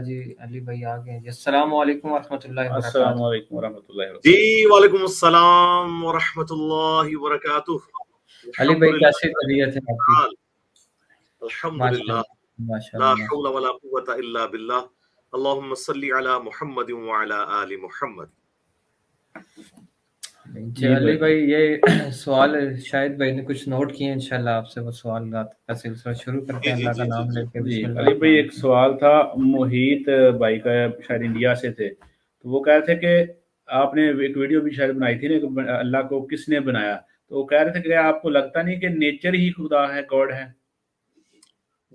جی علی بھائی آ گئے جی. السلام علیکم ورحمۃ اللہ وبرکاتہ. السلام علیکم ورحمۃ اللہ وبرکاتہ. جی وعلیکم السلام ورحمۃ اللہ وبرکاتہ. علی بھائی کیسی طبیعت ہے آپ کی؟ الحمدللہ لا حول ولا قوۃ الا باللہ. اللہم صلی علی محمد وعلی آل محمد. علی بھائی یہ سوال شاید بھائی نے کچھ نوٹ کیے ہیں، انشاءاللہ آپ سے وہ سوالات کا سلسلہ شروع کرتے ہیں. اللہ کا نام لے کے بسم اللہ. علی بھائی ایک سوال تھا محیط بھائی کا، شاید انڈیا سے تھے، تو وہ کہہ رہے تھے کہ آپ نے ایک ویڈیو بھی شاید بنائی تھی نا کہ اللہ کو کس نے بنایا، تو وہ کہہ رہے تھے کہ آپ کو لگتا نہیں کہ نیچر ہی خدا ہے، گاڈ ہے؟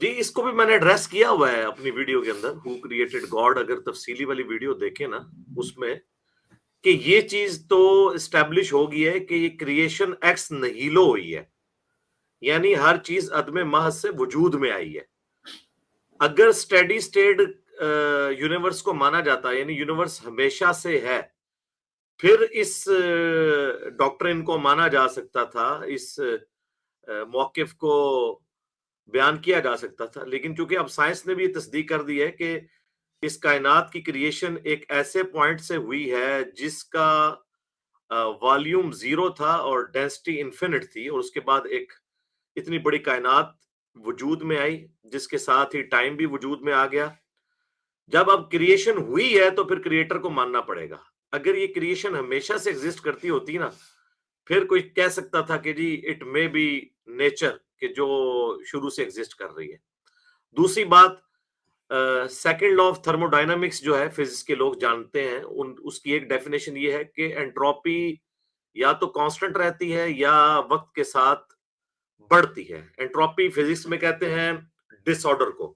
جی اس کو بھی میں نے ایڈریس کیا ہوا ہے اپنی ویڈیو کے اندر، ہو کریٹڈ گاڈ. اگر تفصیلی والی ویڈیو دیکھیں نا اس میں کہ یہ چیز تو اسٹیبلش ہو گئی ہے کہ یہ کریشن ایکس نہیلو ہوئی ہے، یعنی ہر چیز عدم محض سے وجود میں آئی ہے. اگر اسٹیڈی اسٹیٹ یونیورس کو مانا جاتا ہے، یعنی یونیورس ہمیشہ سے ہے، پھر اس ڈاکٹرن کو مانا جا سکتا تھا، اس موقف کو بیان کیا جا سکتا تھا. لیکن چونکہ اب سائنس نے بھی تصدیق کر دی ہے کہ اس کائنات کی کریشن ایک ایسے پوائنٹ سے ہوئی ہے جس کا والیوم زیرو تھا اور ڈینسٹی انفینٹ تھی، اور اس کے بعد ایک اتنی بڑی کائنات وجود میں آئی جس کے ساتھ ہی ٹائم بھی وجود میں آ گیا. جب اب کریشن ہوئی ہے تو پھر کریٹر کو ماننا پڑے گا. اگر یہ کریشن ہمیشہ سے ایگزسٹ کرتی ہوتی نا، پھر کوئی کہہ سکتا تھا کہ جی اٹ مے بی نیچر کہ جو شروع سے ایگزسٹ کر رہی ہے. دوسری بات، second law of thermo dynamics جو ہے فزکس کے لوگ جانتے ہیں، اس کی ایک ڈیفینیشن یہ ہے کہ انٹروپی یا تو کانسٹنٹ رہتی ہے یا وقت کے ساتھ بڑھتی ہے. انٹروپی فزکس میں کہتے ہیں ڈس آرڈر کو.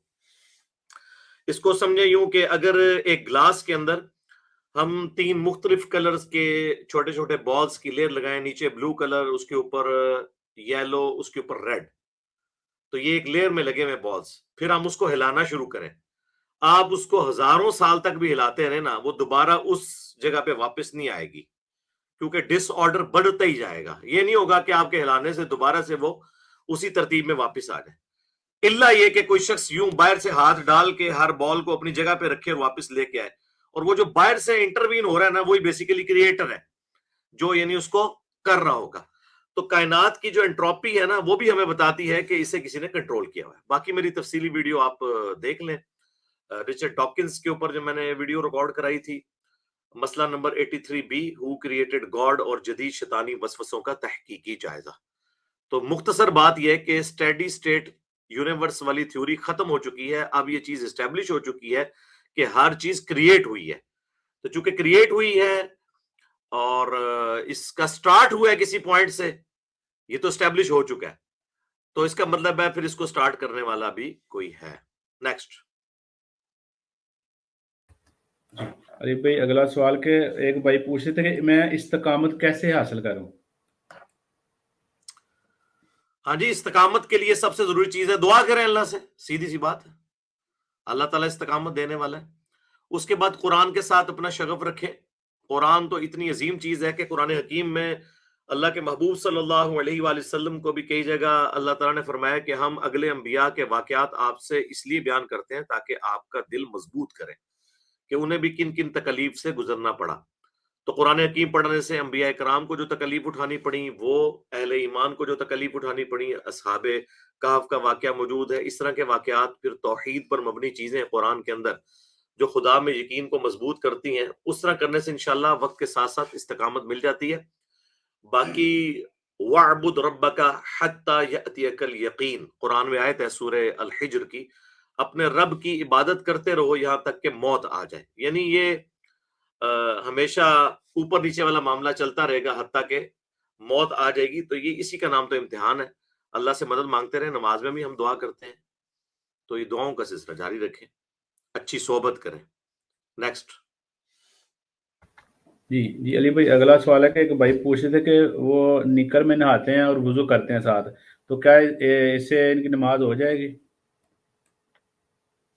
اس کو سمجھے یوں کہ اگر ایک گلاس کے اندر ہم 3 مختلف کلرز کے چھوٹے چھوٹے بالز کی لیئر لگائیں، نیچے بلو کلر، اس کے اوپر یلو، اس کے اوپر ریڈ، تو یہ ایک لیئر میں لگے ہوئے بالز، پھر ہم اس کو ہلانا شروع کریں. آپ اس کو ہزاروں سال تک بھی ہلاتے رہے نا، وہ دوبارہ اس جگہ پہ واپس نہیں آئے گی، کیونکہ ڈس آرڈر بڑھتا ہی جائے گا. یہ نہیں ہوگا کہ آپ کے ہلانے سے دوبارہ سے وہ اسی ترتیب میں واپس آ جائے، الا یہ کہ کوئی شخص یوں باہر سے ہاتھ ڈال کے ہر بال کو اپنی جگہ پہ رکھے اور واپس لے کے آئے. اور وہ جو باہر سے انٹروین ہو رہا ہے نا، وہی بیسیکلی کریٹر ہے جو یعنی اس کو کر رہا ہوگا. تو کائنات کی جو انٹروپی ہے نا، وہ بھی ہمیں بتاتی ہے کہ اسے کسی نے کنٹرول کیا ہوا ہے. باقی میری تفصیلی ویڈیو آپ دیکھ لیں. رچرڈ ڈاکنز کے اوپر جو میں نے ویڈیو ریکارڈ کرائی تھی، مسئلہ number 83B، who created God اور جدید شیطانی وسوسوں کا تحقیقی جائزہ. تو مختصر بات یہ ہے کہ اسٹیڈی اسٹیٹ یونیورس والی تھیوری ختم ہو چکی ہے. اب یہ چیز اسٹیبلش ہو چکی ہے کہ ہر چیز کریٹ ہوئی ہے. تو چونکہ کریٹ ہوئی ہے اور اس کا سٹارٹ ہوا ہے کسی پوائنٹ سے، یہ تو اسٹیبلش ہو چکا ہے، تو اس کا مطلب ہے پھر اس کو سٹارٹ کرنے والا بھی کوئی ہے. نیکسٹ. علی بھائی اگلا سوال کہ ایک بھائی پوچھ رہے تھے کہ میں استقامت کیسے حاصل کروں؟ ہاں جی، استقامت کے لیے سب سے ضروری چیز ہے دعا کریں اللہ سے، سیدھی سی بات ہے. اللہ تعالیٰ استقامت دینے والا ہے. اس کے بعد قرآن کے ساتھ اپنا شغف رکھیں. قرآن تو اتنی عظیم چیز ہے کہ قرآن حکیم میں اللہ کے محبوب صلی اللہ علیہ وآلہ وسلم کو بھی کئی جگہ اللہ تعالیٰ نے فرمایا کہ ہم اگلے انبیاء کے واقعات آپ سے اس لیے بیان کرتے ہیں تاکہ آپ کا دل مضبوط کریں کہ انہیں بھی کن کن تکلیف سے گزرنا پڑا. تو قرآن حکیم پڑھنے سے انبیاء کرام کو جو تکلیف اٹھانی پڑی، وہ اہل ایمان کو جو تکلیف اٹھانی پڑی. اصحاب کہف کا واقعہ موجود ہے. اس طرح کے واقعات پھر توحید پر مبنی چیزیں قرآن کے اندر جو خدا میں یقین کو مضبوط کرتی ہیں. اس طرح کرنے سے انشاءاللہ وقت کے ساتھ ساتھ استقامت مل جاتی ہے. باقی وَاعْبُدْ رَبَّكَ حَتَّى يَأْتِيَكَ الْيَقِينُ، قرآن میں آیت ہے سورہ الحجر کی، اپنے رب کی عبادت کرتے رہو یہاں تک کہ موت آ جائے. یعنی یہ ہمیشہ اوپر نیچے والا معاملہ چلتا رہے گا حتیٰ کہ موت آ جائے گی. تو یہ اسی کا نام تو امتحان ہے. اللہ سے مدد مانگتے رہیں. نماز میں بھی ہم دعا کرتے ہیں، تو یہ دعاؤں کا سلسلہ جاری رکھیں، اچھی صحبت کریں. نیکسٹ. جی علی بھائی اگلا سوال ہے کہ ایک بھائی پوچھ رہے تھے کہ وہ نکر میں نہاتے ہیں اور وضو کرتے ہیں ساتھ، تو کیا اس سے ان کی نماز ہو جائے گی؟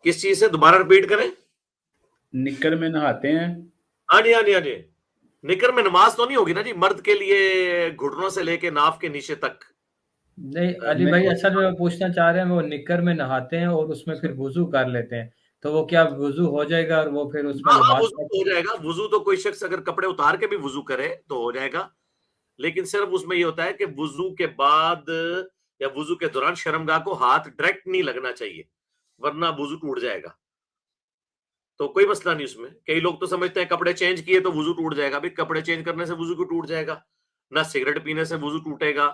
کس چیز سے؟ دوبارہ رپیٹ کریں. نکر میں نہاتے ہیں. ہاں جی ہاں جی ہاں جی. نکر میں نماز تو نہیں ہوگی نا جی، مرد کے لیے گھٹنوں سے لے کے ناف کے نیچے تک. نہیں علی بھائی اصل میں پوچھنا چاہ رہے ہیں وہ نکر میں نہاتے ہیں اور اس میں پھر وضو کر لیتے ہیں، تو وہ کیا وضو ہو جائے گا اور وہ پھر اس میں ہاں نماز وضو ہو جائے گا. وضو تو کوئی شخص اگر کپڑے اتار کے بھی وضو کرے تو ہو جائے گا, لیکن صرف اس میں یہ ہوتا ہے کہ وضو کے بعد یا وضو کے دوران شرمگاہ کو ہاتھ ڈائریکٹ نہیں لگنا چاہیے, ورنہ وضو ٹوٹ جائے گا. تو کوئی مسئلہ نہیں اس میں. کئی لوگ تو سمجھتے ہیں کپڑے چینج کیے تو وضو ٹوٹ جائے گا. بھائی کپڑے چینج کرنے سے وضو کیوں ٹوٹ جائے گا؟ نہ سگریٹ پینے سے وضو ٹوٹے گا,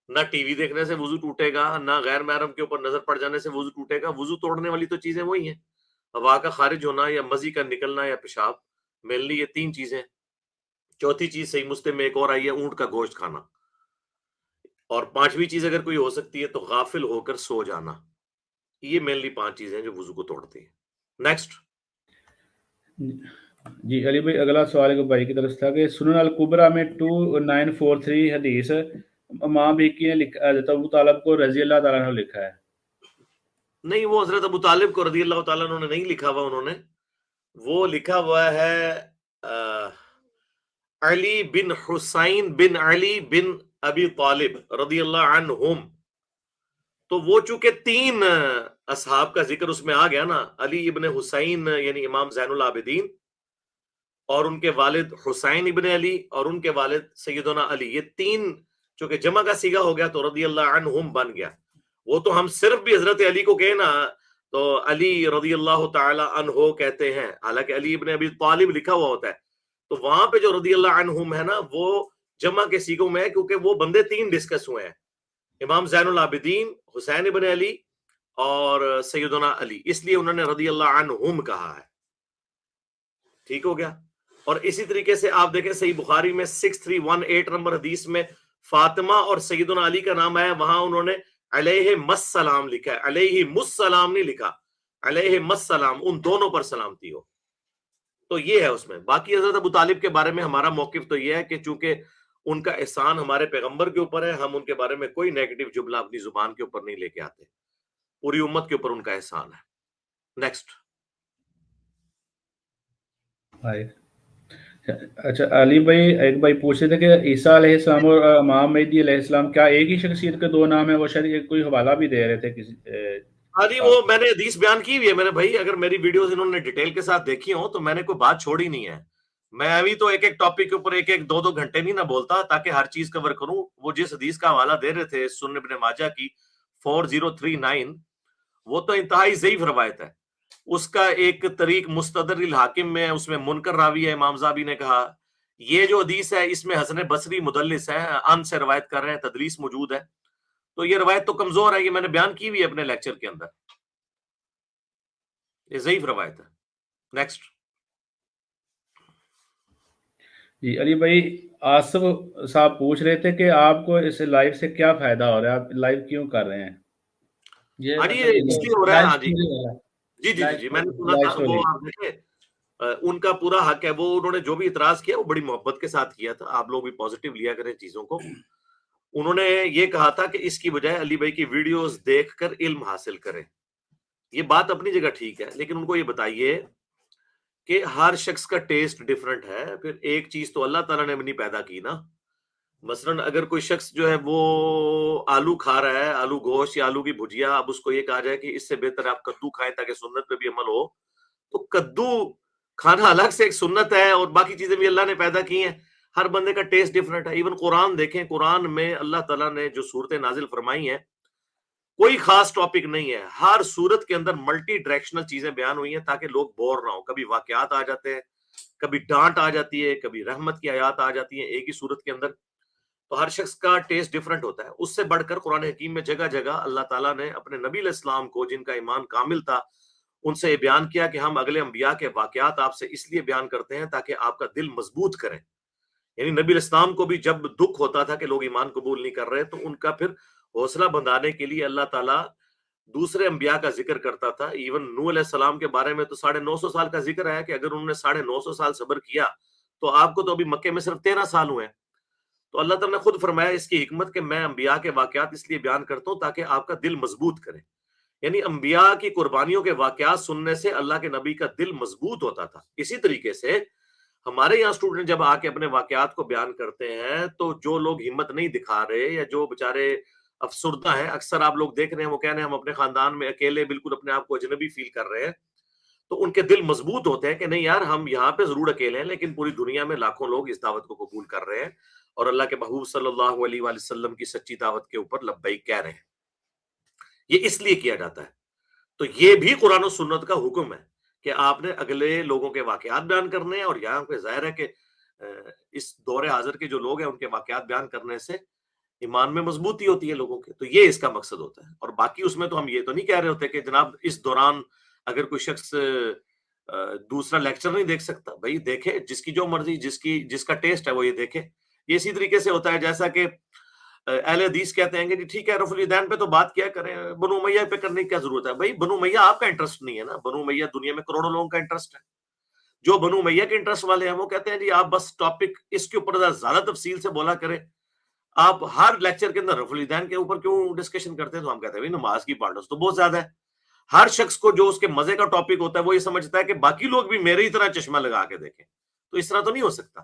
نہ ٹی وی دیکھنے سے وضو ٹوٹے گا, نہ غیر محرم کے اوپر نظر پڑ جانے سے وضو ٹوٹے گا. وضو توڑنے والی تو چیزیں وہی ہیں, ہوا کا خارج ہونا یا مزی کا نکلنا یا پیشاب, مینلی یہ 3 چیزیں. چوتھی چیز صحیح مسلم میں ایک اور آئی ہے, اونٹ کا گوشت کھانا. اور 5ویں چیز اگر کوئی ہو سکتی ہے تو غافل ہو کر سو جانا. یہ مینلی 5 چیزیں ہیں جو وضو کو توڑتی ہیں. نیکسٹ. جی علی بھائی اگلا سوال ایک بھائی کی طرف تھا کہ سنن الکبریٰ میں 2943 حدیث امام بھیکی نے لکھا, حضرت ابو طالب کو رضی اللہ تعالیٰ عنہ لکھا ہے. نہیں, وہ حضرت ابو طالب کو رضی اللہ تعالیٰ عنہ نے نہیں لکھا ہوا, انہوں نے وہ لکھا ہوا ہے علی بن حسین بن علی بن ابی طالب رضی اللہ عنہم. تو وہ چونکہ 3 اصحاب کا ذکر اس میں آ گیا نا, علی ابن حسین یعنی امام زین العابدین, اور ان کے والد حسین ابن علی, اور ان کے والد سیدنا علی, یہ 3 چونکہ جمع کا صیغہ ہو گیا تو رضی اللہ عنہم بن گیا. وہ تو ہم صرف بھی حضرت علی کو کہیں نا تو علی رضی اللہ تعالی عنہ کہتے ہیں, حالانکہ علی ابن ابی طالب لکھا ہوا ہوتا ہے. تو وہاں پہ جو رضی اللہ عنہم ہے نا وہ جمع کے صیغوں میں ہے, کیونکہ وہ بندے 3 ڈسکس ہوئے ہیں, امام زین العابدین, حسین ابن علی اور سیدنا علی, اس لیے انہوں نے رضی اللہ عنہم کہا ہے. ٹھیک ہو گیا. اور اسی طریقے سے آپ دیکھیں صحیح بخاری میں 6318 نمبر حدیث میں فاطمہ اور سیدنا علی کا نام آیا, وہاں انہوں نے علیہ السلام لکھا ہے, علیہ السلام نہیں لکھا, علیہ السلام, ان دونوں پر سلامتی ہو. تو یہ ہے اس میں. باقی حضرت ابو طالب کے بارے میں ہمارا موقف تو یہ ہے کہ چونکہ ان کا احسان ہمارے پیغمبر کے اوپر ہے, ہم ان کے بارے میں کوئی نیگیٹو جملہ اپنی زبان کے اوپر نہیں لے کے آتے, پوری امت کے اوپر ان کا احسان ہے. نیکسٹ. اچھا علی بھائی ایک بھائی پوچھ رہے تھے کہ عیسیٰ علیہ السلام اور امام مہدی علیہ السلام کیا ایک ہی شخصیت کے 2 نام ہیں؟ وہ شاید کوئی حوالہ بھی دے رہے تھے کسی. وہ میں نے حدیث بیان کی ہوئی ہے میرے بھائی, اگر میری ویڈیوز انہوں نے ڈیٹیل کے ساتھ دیکھی ہوں تو میں نے کوئی بات چھوڑی نہیں ہے. میں ابھی تو ایک ٹاپک کے اوپر 1-2 گھنٹے نہیں نہ بولتا تاکہ ہر چیز کور کروں. وہ جس حدیث کا حوالہ دے رہے تھے سنن ابن ماجہ کی 4039, وہ تو انتہائی ضعیف روایت ہے. اس کا ایک طریق مستدرک الحاکم میں, اس میں منکر راوی ہے, امام زابی نے کہا یہ جو حدیث ہے اس میں حسن بصری مدلس ہے, ان سے روایت کر رہے ہیں, تدلیس موجود ہے, تو یہ روایت تو کمزور ہے. یہ میں نے بیان کی ہوئی ہے اپنے لیکچر کے اندر, یہ ضعیف روایت ہے. نیکسٹ. جی علی بھائی آصف صاحب پوچھ رہے تھے کہ آپ کو اس لائیو سے کیا فائدہ ہو رہا ہے, آپ لائیو کیوں کر رہے ہیں؟ یہ اس لیے ہو رہا ہے. ہاں جی میں نے سنا تھا. وہ آپ دیکھیں ان کا پورا حق ہے, وہ انہوں نے جو بھی اعتراض کیا وہ بڑی محبت کے ساتھ کیا تھا. آپ لوگ بھی پازیٹیو لیا کریں چیزوں کو. انہوں نے یہ کہا تھا کہ اس کی بجائے علی بھائی کی ویڈیوز دیکھ کر علم حاصل کریں. یہ بات اپنی جگہ ٹھیک ہے, لیکن ان کو یہ بتائیے کہ ہر شخص کا ٹیسٹ ڈیفرنٹ ہے. پھر ایک چیز تو اللہ تعالیٰ نے بھی نہیں پیدا کی نا. مثلاً اگر کوئی شخص جو ہے وہ آلو کھا رہا ہے, آلو گوشت یا آلو کی بھجیا, اب اس کو یہ کہا جائے کہ اس سے بہتر آپ کدو کھائیں تاکہ سنت پہ بھی عمل ہو, تو کدو کھانا الگ سے ایک سنت ہے اور باقی چیزیں بھی اللہ نے پیدا کی ہیں. ہر بندے کا ٹیسٹ ڈیفرنٹ ہے. ایون قرآن دیکھیں, قرآن میں اللہ تعالیٰ نے جو صورتیں نازل فرمائی ہیں کوئی خاص ٹاپک نہیں ہے. ہر صورت کے اندر ملٹی ڈائریکشنل چیزیں بیان ہوئی ہیں تاکہ لوگ بور نہ ہو. کبھی واقعات آ جاتے ہیں, کبھی ڈانٹ آ جاتی ہے, کبھی رحمت کی آیات آ جاتی ہیں ایک ہی صورت کے اندر. تو ہر شخص کا ٹیسٹ ڈیفرنٹ ہوتا ہے. اس سے بڑھ کر قرآن حکیم میں جگہ جگہ اللہ تعالیٰ نے اپنے نبی علیہ السلام کو, جن کا ایمان کامل تھا, ان سے یہ بیان کیا کہ ہم اگلے انبیاء کے واقعات آپ سے اس لیے بیان کرتے ہیں تاکہ آپ کا دل مضبوط کریں. یعنی نبی علیہ السلام کو بھی جب دکھ ہوتا تھا کہ لوگ ایمان قبول نہیں کر رہے, تو ان کا پھر حوصلہ بندھانے کے لیے اللہ تعالیٰ دوسرے انبیاء کا ذکر کرتا تھا. ایون نوح علیہ السلام کے بارے میں تو 950 سال کا ذکر ہے کہ اگر انہوں نے 950 سال صبر کیا تو آپ کو تو ابھی مکے میں صرف 13 سال ہوئے ہیں. تو اللہ تعالیٰ نے خود فرمایا اس کی حکمت کہ میں انبیاء کے واقعات اس لیے بیان کرتا ہوں تاکہ آپ کا دل مضبوط کرے. یعنی انبیاء کی قربانیوں کے واقعات سننے سے اللہ کے نبی کا دل مضبوط ہوتا تھا. اسی طریقے سے ہمارے یہاں اسٹوڈنٹ جب آ کے اپنے واقعات کو بیان کرتے ہیں تو جو لوگ ہمت نہیں دکھا رہے یا جو بےچارے افسردہ ہیں, اکثر آپ لوگ دیکھ رہے ہیں وہ کہہ رہے ہیں ہم اپنے خاندان میں اکیلے بالکل اپنے آپ کو اجنبی فیل کر رہے ہیں, تو ان کے دل مضبوط ہوتے ہیں کہ نہیں یار ہم یہاں پہ ضرور اکیلے ہیں لیکن پوری دنیا میں لاکھوں لوگ اس دعوت کو قبول کر رہے ہیں اور اللہ کے محبوب صلی اللہ علیہ وآلہ وسلم کی سچی دعوت کے اوپر لبیک کہہ رہے ہیں. یہ اس لیے کیا جاتا ہے. تو یہ بھی قرآن و سنت کا حکم ہے کہ آپ نے اگلے لوگوں کے واقعات بیان کرنے ہیں, اور یہاں پہ ظاہر ہے کہ اس دور حاضر کے جو لوگ ہیں ان کے واقعات بیان کرنے سے ایمان میں مضبوطی ہوتی ہے لوگوں کے. تو یہ اس کا مقصد ہوتا ہے. اور باقی اس میں تو ہم یہ تو نہیں کہہ رہے ہوتے کہ جناب اس دوران اگر کوئی شخص دوسرا لیکچر نہیں دیکھ سکتا, بھائی دیکھے, جس کی جو مرضی, جس کا ٹیسٹ ہے وہ یہ دیکھے. یہ اسی طریقے سے ہوتا ہے جیسا کہ اہل حدیث کہتے ہیں کہ جی ٹھیک ہے رفع الیدین پہ تو بات کیا کریں, بنو امیہ پہ کرنے کی کیا ضرورت ہے. بھائی بنو امیہ آپ کا انٹرسٹ نہیں ہے نا, بنو امیہ دنیا میں کروڑوں لوگوں کا انٹرسٹ ہے. جو بنو امیہ کے انٹرسٹ والے ہیں وہ کہتے ہیں جی آپ بس ٹاپک اس کے اوپر زیادہ تفصیل سے بولا کریں, آپ ہر لیکچر کے اندر رفع الیدین کے اوپر کیوں ڈسکشن کرتے ہیں. تو ہم کہتے ہیں بھائی نماز کی امپورٹنس تو بہت زیادہ ہے. ہر شخص کو جو اس کے مزے کا ٹاپک ہوتا ہے وہ یہ سمجھتا ہے کہ باقی لوگ بھی میرے ہی طرح چشمہ لگا کے دیکھیں. تو اس طرح تو نہیں ہو سکتا.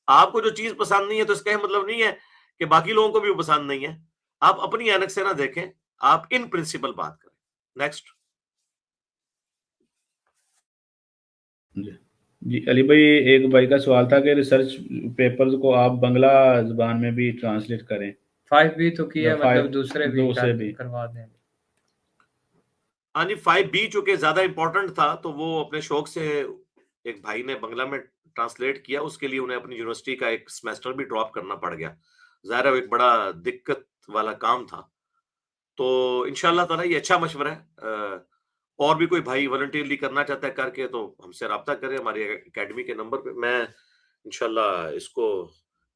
آپ کو جو چیز پسند نہیں ہے تو اس کا مطلب نہیں ہے کہ باقی لوگوں کو بھی پسند نہیں ہے. آپ اپنی اینک سے نہ دیکھیں, آپ ان پرنسپل بات کریں. نیکسٹ. جی علی بھائی, ایک بھائی کا سوال تھا کہ ریسرچ پیپرز کو آپ بنگلہ زبان میں بھی ٹرانسلیٹ کریں. 5B تو کیا, مطلب دوسرے بھی کروا دیں. ہاں جی 5B چونکہ زیادہ امپورٹنٹ تھا تو وہ اپنے شوق سے ایک بھائی نے بنگلہ میں ٹرانسلیٹ کیا. اس کے لیے انہیں اپنی یونیورسٹی کا ایک سیمیسٹر بھی ڈراپ کرنا پڑ گیا. ظاہر ہے ایک بڑا دقت والا کام تھا. تو انشاءاللہ تعالیٰ یہ اچھا مشورہ ہے. اور بھی کوئی بھائی والنٹیئرلی کرنا چاہتا ہے کر کے تو ہم سے رابطہ کریں ہماری اکیڈمی کے نمبر پہ. میں انشاءاللہ اس کو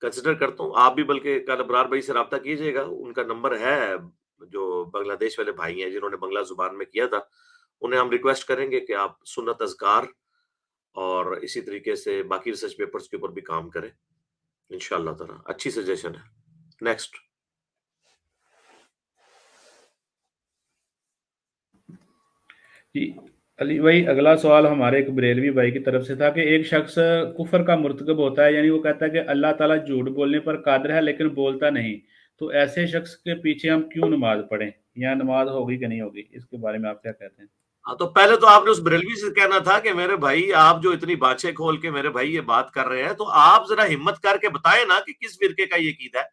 کنسیڈر کرتا ہوں. آپ بھی بلکہ کل ابرار بھائی سے رابطہ کیجئے گا, ان کا نمبر ہے. جو بنگلہ دیش والے بھائی ہیں جنہوں نے بنگلہ زبان میں کیا تھا, انہیں ہم ریکویسٹ کریں گے کہ آپ سنت اذکار اور اسی طریقے سے باقی ریسرچ پیپرز کے اوپر بھی کام کریں انشاءاللہ تعالیٰ. اچھی سجیشن ہے. نیکسٹ. جی علی بھائی, اگلا سوال ہمارے ایک بریلوی بھائی کی طرف سے تھا کہ ایک شخص کفر کا مرتکب ہوتا ہے, یعنی وہ کہتا ہے کہ اللہ تعالیٰ جھوٹ بولنے پر قادر ہے لیکن بولتا نہیں, تو ایسے شخص کے پیچھے ہم کیوں نماز پڑھیں, یا نماز ہوگی کہ نہیں ہوگی, اس کے بارے میں آپ کیا کہتے ہیں؟ ہاں تو پہلے تو آپ نے اس بریلوی سے کہنا تھا کہ میرے بھائی آپ جو اتنی باتیں کھول کے میرے بھائی یہ بات کر رہے ہیں تو آپ ذرا ہمت کر کے بتائیں نا کہ کس فرقے کا یہ عقیدہ ہے.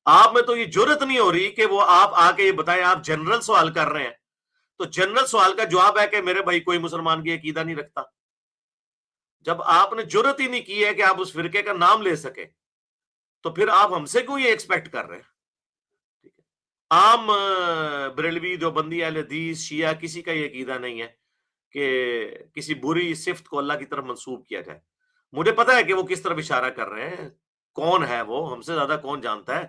آپ میں تو یہ جرت نہیں ہو رہی کہ وہ آپ آ کے یہ بتائیں. آپ جنرل سوال کر رہے ہیں تو جنرل سوال کا جواب ہے کہ میرے بھائی کوئی مسلمان کی عقیدہ نہیں رکھتا. جب آپ نے جرت ہی نہیں کی ہے کہ آپ اس فرقے کا نام لے سکے تو پھر آپ ہم سے کیوں یہ ایکسپیکٹ کر رہے ہیں. عام بریلوی دیوبندی اہل حدیث شیعہ کسی کا یہ عقیدہ نہیں ہے کہ کسی بری صفت کو اللہ کی طرف منسوب کیا جائے. مجھے پتا ہے کہ وہ کس طرف اشارہ کر رہے ہیں, کون ہے وہ, ہم سے زیادہ کون جانتا ہے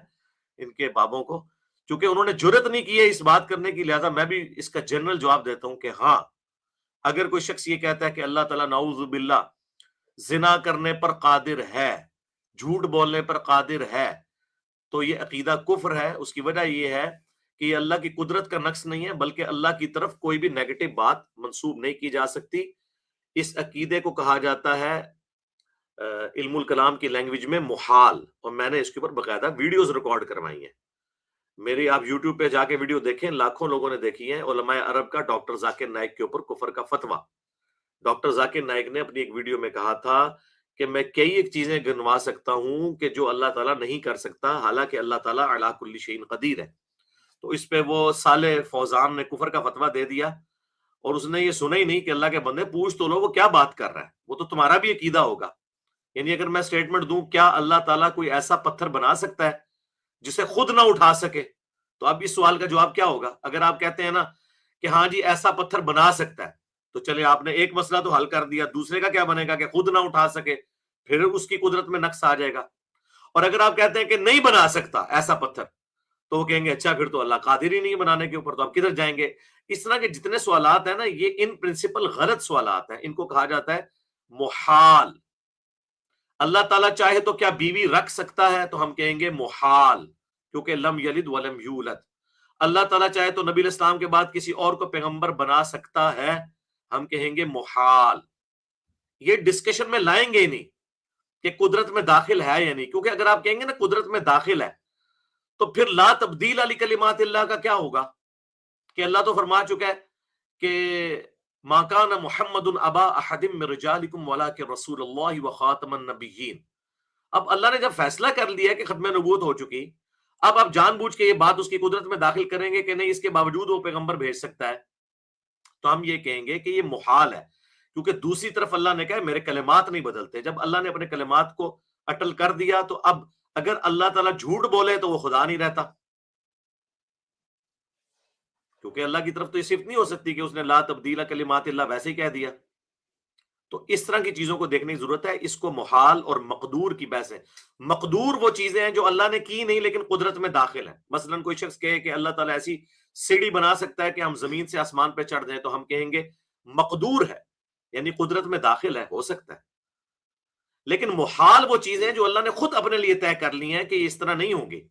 ان کے بابوں کو. چونکہ انہوں نے جرت نہیں کی ہے اس بات کرنے کی, لہذا میں بھی اس کا جنرل جواب دیتا ہوں کہ ہاں اگر کوئی شخص یہ کہتا ہے کہ اللہ تعالیٰ نعوذ باللہ زنا کرنے پر قادر ہے, جھوٹ بولنے پر قادر ہے, تو یہ عقیدہ کفر ہے. اس کی وجہ یہ ہے کہ یہ اللہ کی قدرت کا نقص نہیں ہے بلکہ اللہ کی طرف کوئی بھی نیگیٹو بات منسوب نہیں کی جا سکتی. اس عقیدے کو کہا جاتا ہے علم الکلام کی لینگویج میں محال, اور میں نے اس کے اوپر باقاعدہ ویڈیوز ریکارڈ کروائی ہیں. میری آپ یوٹیوب پہ جا کے ویڈیو دیکھیں, لاکھوں لوگوں نے دیکھی ہیں. علماء عرب کا ڈاکٹر ذاکر نائک کے اوپر کفر کا فتویٰ. ڈاکٹر ذاکر نائک نے اپنی ایک ویڈیو میں کہا تھا کہ میں کئی ایک چیزیں گنوا سکتا ہوں کہ جو اللہ تعالیٰ نہیں کر سکتا, حالانکہ اللہ تعالیٰ علی کل شیء قدیر ہے. تو اس پہ وہ صالح فوزان نے کفر کا فتویٰ دے دیا, اور اس نے یہ سنا ہی نہیں کہ اللہ کے بندے پوچھ تو لو وہ کیا بات کر رہا ہے, وہ تو تمہارا بھی عقیدہ ہوگا. یعنی اگر میں سٹیٹمنٹ دوں کیا اللہ تعالیٰ کوئی ایسا پتھر بنا سکتا ہے جسے خود نہ اٹھا سکے, تو اب اس سوال کا جواب کیا ہوگا؟ اگر آپ کہتے ہیں نا کہ ہاں جی ایسا پتھر بنا سکتا ہے, تو چلے آپ نے ایک مسئلہ تو حل کر دیا, دوسرے کا کیا بنے گا کہ خود نہ اٹھا سکے, پھر اس کی قدرت میں نقص آ جائے گا. اور اگر آپ کہتے ہیں کہ نہیں بنا سکتا ایسا پتھر, تو وہ کہیں گے اچھا پھر تو اللہ قادر ہی نہیں بنانے کے اوپر, تو آپ کدھر جائیں گے؟ اس طرح کے جتنے سوالات ہیں نا یہ ان پرنسپل غلط سوالات ہیں, ان کو کہا جاتا ہے محال. اللہ تعالیٰ چاہے تو کیا بیوی رکھ سکتا ہے, تو ہم کہیں گے محال, کیونکہ لم یلد ولم یولد. اللہ تعالیٰ چاہے تو نبی الاسلام کے بعد کسی اور کو پیغمبر بنا سکتا ہے, ہم کہیں گے محال. یہ ڈسکشن میں لائیں گے ہی نہیں کہ قدرت میں داخل ہے یا نہیں, کیونکہ اگر آپ کہیں گے نا قدرت میں داخل ہے تو پھر لا تبدیل علی کلمات اللہ کا کیا ہوگا؟ کہ اللہ تو فرما چکا ہے کہ ما کان محمد ابا احد من رجالکم ولکن رسول اللہ وخاتم النبیین. اب اللہ نے جب فیصلہ کر لیا کہ ختم نبوت ہو چکی، اب آپ جان بوجھ کے یہ بات اس کی قدرت میں داخل کریں گے کہ نہیں اس کے باوجود وہ پیغمبر بھیج سکتا ہے، تو ہم یہ کہیں گے کہ یہ محال ہے، کیونکہ دوسری طرف اللہ نے کہا میرے کلمات نہیں بدلتے. جب اللہ نے اپنے کلمات کو اٹل کر دیا تو اب اگر اللہ تعالیٰ جھوٹ بولے تو وہ خدا نہیں رہتا، کیونکہ اللہ کی طرف تو یہ صرف نہیں ہو سکتی کہ اس نے لا تبدیل کلمات اللہ ویسے ہی کہہ دیا. تو اس طرح کی چیزوں کو دیکھنے کی ضرورت ہے. اس کو محال اور مقدور کی بحث ہے. مقدور وہ چیزیں ہیں جو اللہ نے کی نہیں لیکن قدرت میں داخل ہیں. مثلا کوئی شخص کہے کہ اللہ تعالیٰ ایسی سیڑھی بنا سکتا ہے کہ ہم زمین سے آسمان پہ چڑھ جائیں، تو ہم کہیں گے مقدور ہے، یعنی قدرت میں داخل ہے، ہو سکتا ہے. لیکن محال وہ چیزیں ہیں جو اللہ نے خود اپنے لیے طے کر لی ہیں کہ یہ اس طرح نہیں ہوں گی.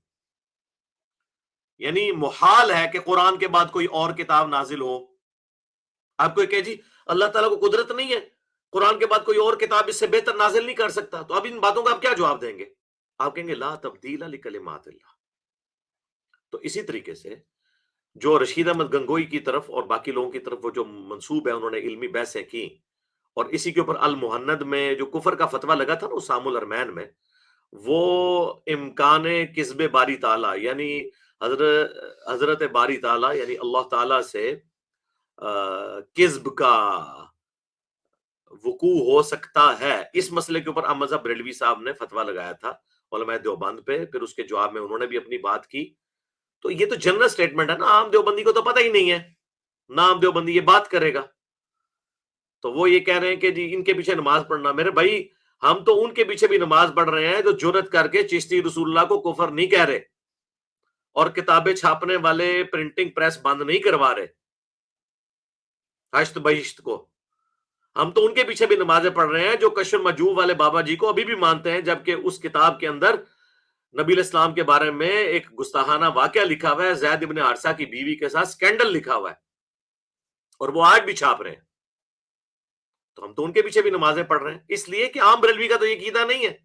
یعنی محال ہے کہ قرآن کے بعد کوئی اور کتاب نازل ہو. آپ کو کہ جی اللہ تعالیٰ کو قدرت نہیں ہے، قرآن کے بعد کوئی اور کتاب اس سے بہتر نازل نہیں کر سکتا، تو اب ان باتوں کا آپ کیا جواب دیں گے؟ آپ کہیں گے لا تبدیل لکلمات اللہ. تو اسی طریقے سے جو رشید احمد گنگوئی کی طرف اور باقی لوگوں کی طرف وہ جو منسوب ہے، انہوں نے علمی بحثیں کی، اور اسی کے اوپر المحند میں جو کفر کا فتویٰ لگا تھا نا اسام الارمین میں، وہ امکان کذب باری تعالیٰ، یعنی حضرت باری تعالیٰ یعنی اللہ تعالیٰ سے کذب کا وقوع ہو سکتا ہے، اس مسئلے کے اوپر احمد بریلوی صاحب نے فتویٰ لگایا تھا علماء دیوبند پہ. پھر اس کے جواب میں انہوں نے بھی اپنی بات کی. تو یہ تو جنرل سٹیٹمنٹ ہے نا، عام دیوبندی کو تو پتہ ہی نہیں ہے، نہ عام دیوبندی یہ بات کرے گا. تو وہ یہ کہہ رہے ہیں کہ جی ان کے پیچھے نماز پڑھنا. میرے بھائی ہم تو ان کے پیچھے بھی نماز پڑھ رہے ہیں جو جرت کر کے چشتی رسول اللہ کو کفر نہیں کہہ رہے اور کتابیں چھاپنے والے پرنٹنگ پریس بند نہیں کروا رہے ہشت بہشت کو. ہم تو ان کے پیچھے بھی نمازیں پڑھ رہے ہیں جو کشف مجوب والے بابا جی کو ابھی بھی مانتے ہیں، جبکہ اس کتاب کے اندر نبی علیہ السلام کے بارے میں ایک گستاخانہ واقعہ لکھا ہوا ہے، زید ابن حارثہ کی بیوی کے ساتھ سکینڈل لکھا ہوا ہے، اور وہ آج بھی چھاپ رہے ہیں. تو ہم تو ان کے پیچھے بھی نمازیں پڑھ رہے ہیں، اس لیے کہ عام بریلوی کا تو یہ عقیدہ نہیں ہے.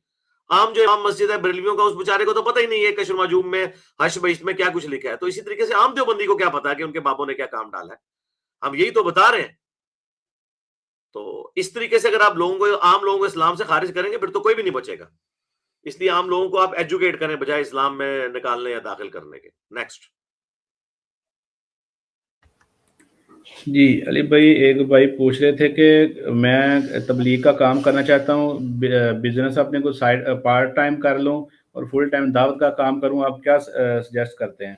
عام جو امام مسجد ہے بریلویوں کا، اس بیچارے کو تو پتہ ہی نہیں ہے کشف مجوب میں حشر بہشت میں کیا کچھ لکھا ہے. تو اسی طریقے سے عام دیوبندی کو کیا پتا ہے کہ ان کے بابوں نے کیا کام ڈالا ہے؟ ہم یہی تو بتا رہے ہیں. تو اس طریقے سے اگر آپ عام لوگوں کو اسلام سے خارج کریں گے پھر تو کوئی بھی نہیں بچے گا. اس لیے عام لوگوں کو آپ ایجوکیٹ کریں بجائے اسلام میں نکالنے یا داخل کرنے کے. نیکسٹ. جی علی بھائی، ایک بھائی پوچھ رہے تھے کہ میں تبلیغ کا کام کرنا چاہتا ہوں، بزنس اپنے کو سائڈ پارٹ ٹائم کر لوں اور فل ٹائم دعوت کا کام کروں، آپ کیا سجیسٹ کرتے ہیں؟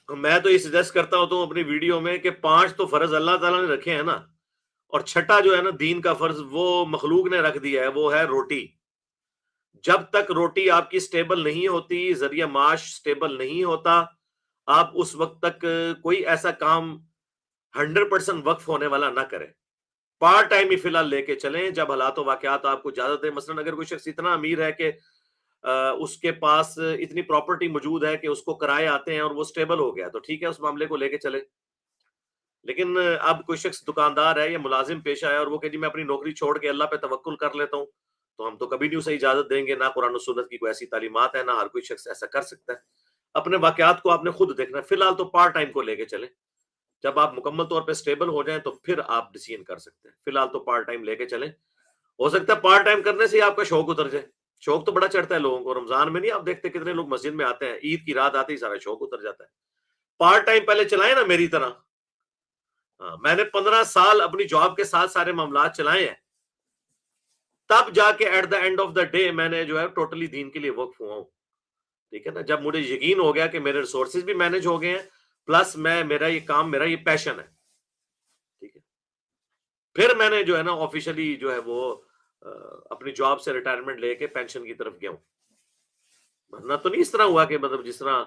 میں تو یہ سجیسٹ کرتا ہوتا ہوں اپنی ویڈیو میں کہ 5 تو فرض اللہ تعالیٰ نے رکھے ہیں نا، اور چھٹا جو ہے نا دین کا فرض وہ مخلوق نے رکھ دیا ہے، وہ ہے روٹی. جب تک روٹی آپ کی سٹیبل نہیں ہوتی، ذریعہ معاش سٹیبل نہیں ہوتا، آپ اس وقت تک کوئی ایسا کام 100% وقف ہونے والا نہ کریں. پارٹ ٹائم ہی فی الحال لے کے چلیں. جب حالات و واقعات آپ کو اجازت دیں، مثلا اگر کوئی شخص اتنا امیر ہے کہ اس کے پاس اتنی پراپرٹی موجود ہے کہ اس کو کرائے آتے ہیں اور وہ سٹیبل ہو گیا، تو ٹھیک ہے، اس معاملے کو لے کے چلیں. لیکن اب کوئی شخص دکاندار ہے یا ملازم پیشہ ہے اور وہ کہ جی میں اپنی نوکری چھوڑ کے اللہ پہ توکل کر لیتا ہوں، تو ہم تو کبھی نہیں اسے اجازت دیں گے. نہ قرآن و سنت کی کوئی ایسی تعلیمات ہے، نہ ہر کوئی شخص ایسا کر سکتا ہے. اپنے واقعات کو آپ نے خود دیکھنا ہے. فی الحال تو پارٹ ٹائم کو لے کے چلیں. جب آپ مکمل طور پہ سٹیبل ہو جائیں تو پھر آپ ڈیسیژن کر سکتے ہیں. فی الحال تو پارٹ ٹائم لے کے چلیں. ہو سکتا ہے پارٹ ٹائم کرنے سے آپ کا شوق اتر جائے. شوق تو بڑا چڑھتا ہے لوگوں کو. رمضان میں نہیں آپ دیکھتے کتنے لوگ مسجد میں آتے ہیں، عید کی رات آتے ہی سارا شوق اتر جاتا ہے. پارٹ ٹائم پہلے چلائیں نا میری طرح. میں نے 15 سال اپنی جاب کے ساتھ سارے معاملات چلائے ہیں، تب جا کے at the end of the day میں نے جو ہے ٹوٹلی دین کے لیے وقف ہوا ہوں. ٹھیک ہے نا. جب مجھے یقین ہو گیا کہ میرے ریسورسز بھی مینج ہو گئے ہیں، پلس میرا یہ کام، میرا یہ پیشن ہے، ٹھیک ہے، پھر میں نے جو ہے نا آفیشلی جو ہے وہ اپنی جاب سے ریٹائرمنٹ لے کے پینشن کی طرف گیا ہوں. ورنہ تو نہیں اس طرح ہوا کہ مطلب جس طرح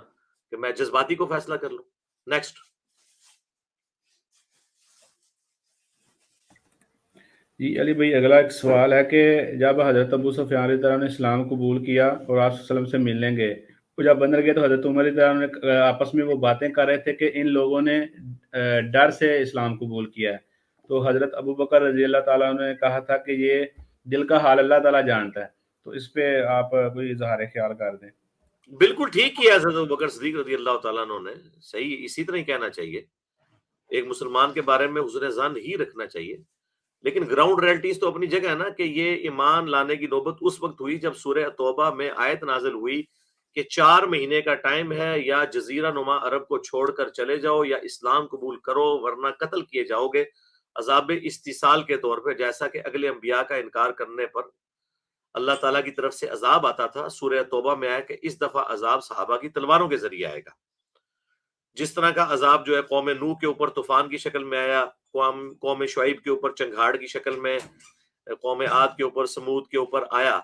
کہ میں جذباتی کو فیصلہ کر لوں. نیکسٹ. جی علی بھائی، اگلا ایک سوال ہے کہ جب حضرت ابو سفیان رضی اللہ عنہ نے اسلام قبول کیا اور آپ صلی اللہ علیہ وسلم سے ملنے گئے، وہ جب اندر گئے تو حضرت عمر رضی اللہ عنہ نے آپس میں وہ باتیں کر رہے تھے کہ ان لوگوں نے ڈر سے اسلام قبول کیا ہے. تو حضرت ابو بکر رضی اللہ تعالیٰ عنہ نے کہا تھا کہ یہ دل کا حال اللہ تعالیٰ جانتا ہے. تو اس پہ آپ کوئی اظہار خیال کر دیں. بالکل ٹھیک کیا حضرت ابو بکر صدیق رضی اللہ تعالیٰ عنہ نے. صحیح، اسی طرح ہی کہنا چاہیے. ایک مسلمان کے بارے میں حسن ظن ہی رکھنا چاہیے، لیکن گراؤنڈ ریئلٹیز تو اپنی جگہ ہے نا، کہ یہ ایمان لانے کی نوبت اس وقت ہوئی جب سورہ توبہ میں آیت نازل ہوئی کہ 4 مہینے کا ٹائم ہے، یا جزیرہ نما عرب کو چھوڑ کر چلے جاؤ یا اسلام قبول کرو ورنہ قتل کیے جاؤ گے عذاب استیصال کے طور پہ، جیسا کہ اگلے انبیاء کا انکار کرنے پر اللہ تعالیٰ کی طرف سے عذاب آتا تھا۔ سورہ توبہ میں آیا کہ اس دفعہ عذاب صحابہ کی تلواروں کے ذریعے آئے گا، جس طرح کا عذاب جو ہے قوم نوح کے اوپر طوفان کی شکل میں آیا، قوم شعیب کے اوپر چنگھاڑ کی شکل میں، قوم عاد کے اوپر، سمود کے اوپر آیا،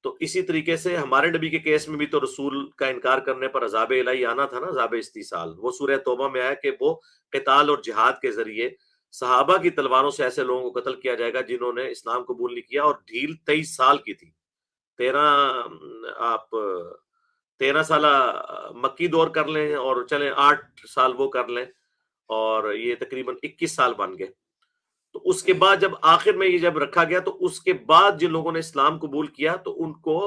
تو اسی طریقے سے ہمارے نبی کے کیس میں بھی تو رسول کا انکار کرنے پر عذاب الہی آنا تھا نا، عذاب استیصال۔ وہ سورہ توبہ میں آیا کہ وہ قتال اور جہاد کے ذریعے صحابہ کی تلواروں سے ایسے لوگوں کو قتل کیا جائے گا جنہوں نے اسلام قبول نہیں کیا، اور ڈھیل 23 سال کی تھی۔ 13 سالہ مکی دور کر لیں اور چلیں 8 سال وہ کر لیں، اور یہ تقریباً 21 سال بن گئے۔ تو اس کے بعد جب آخر میں یہ جب رکھا گیا، تو اس کے بعد جن لوگوں نے اسلام قبول کیا تو ان کو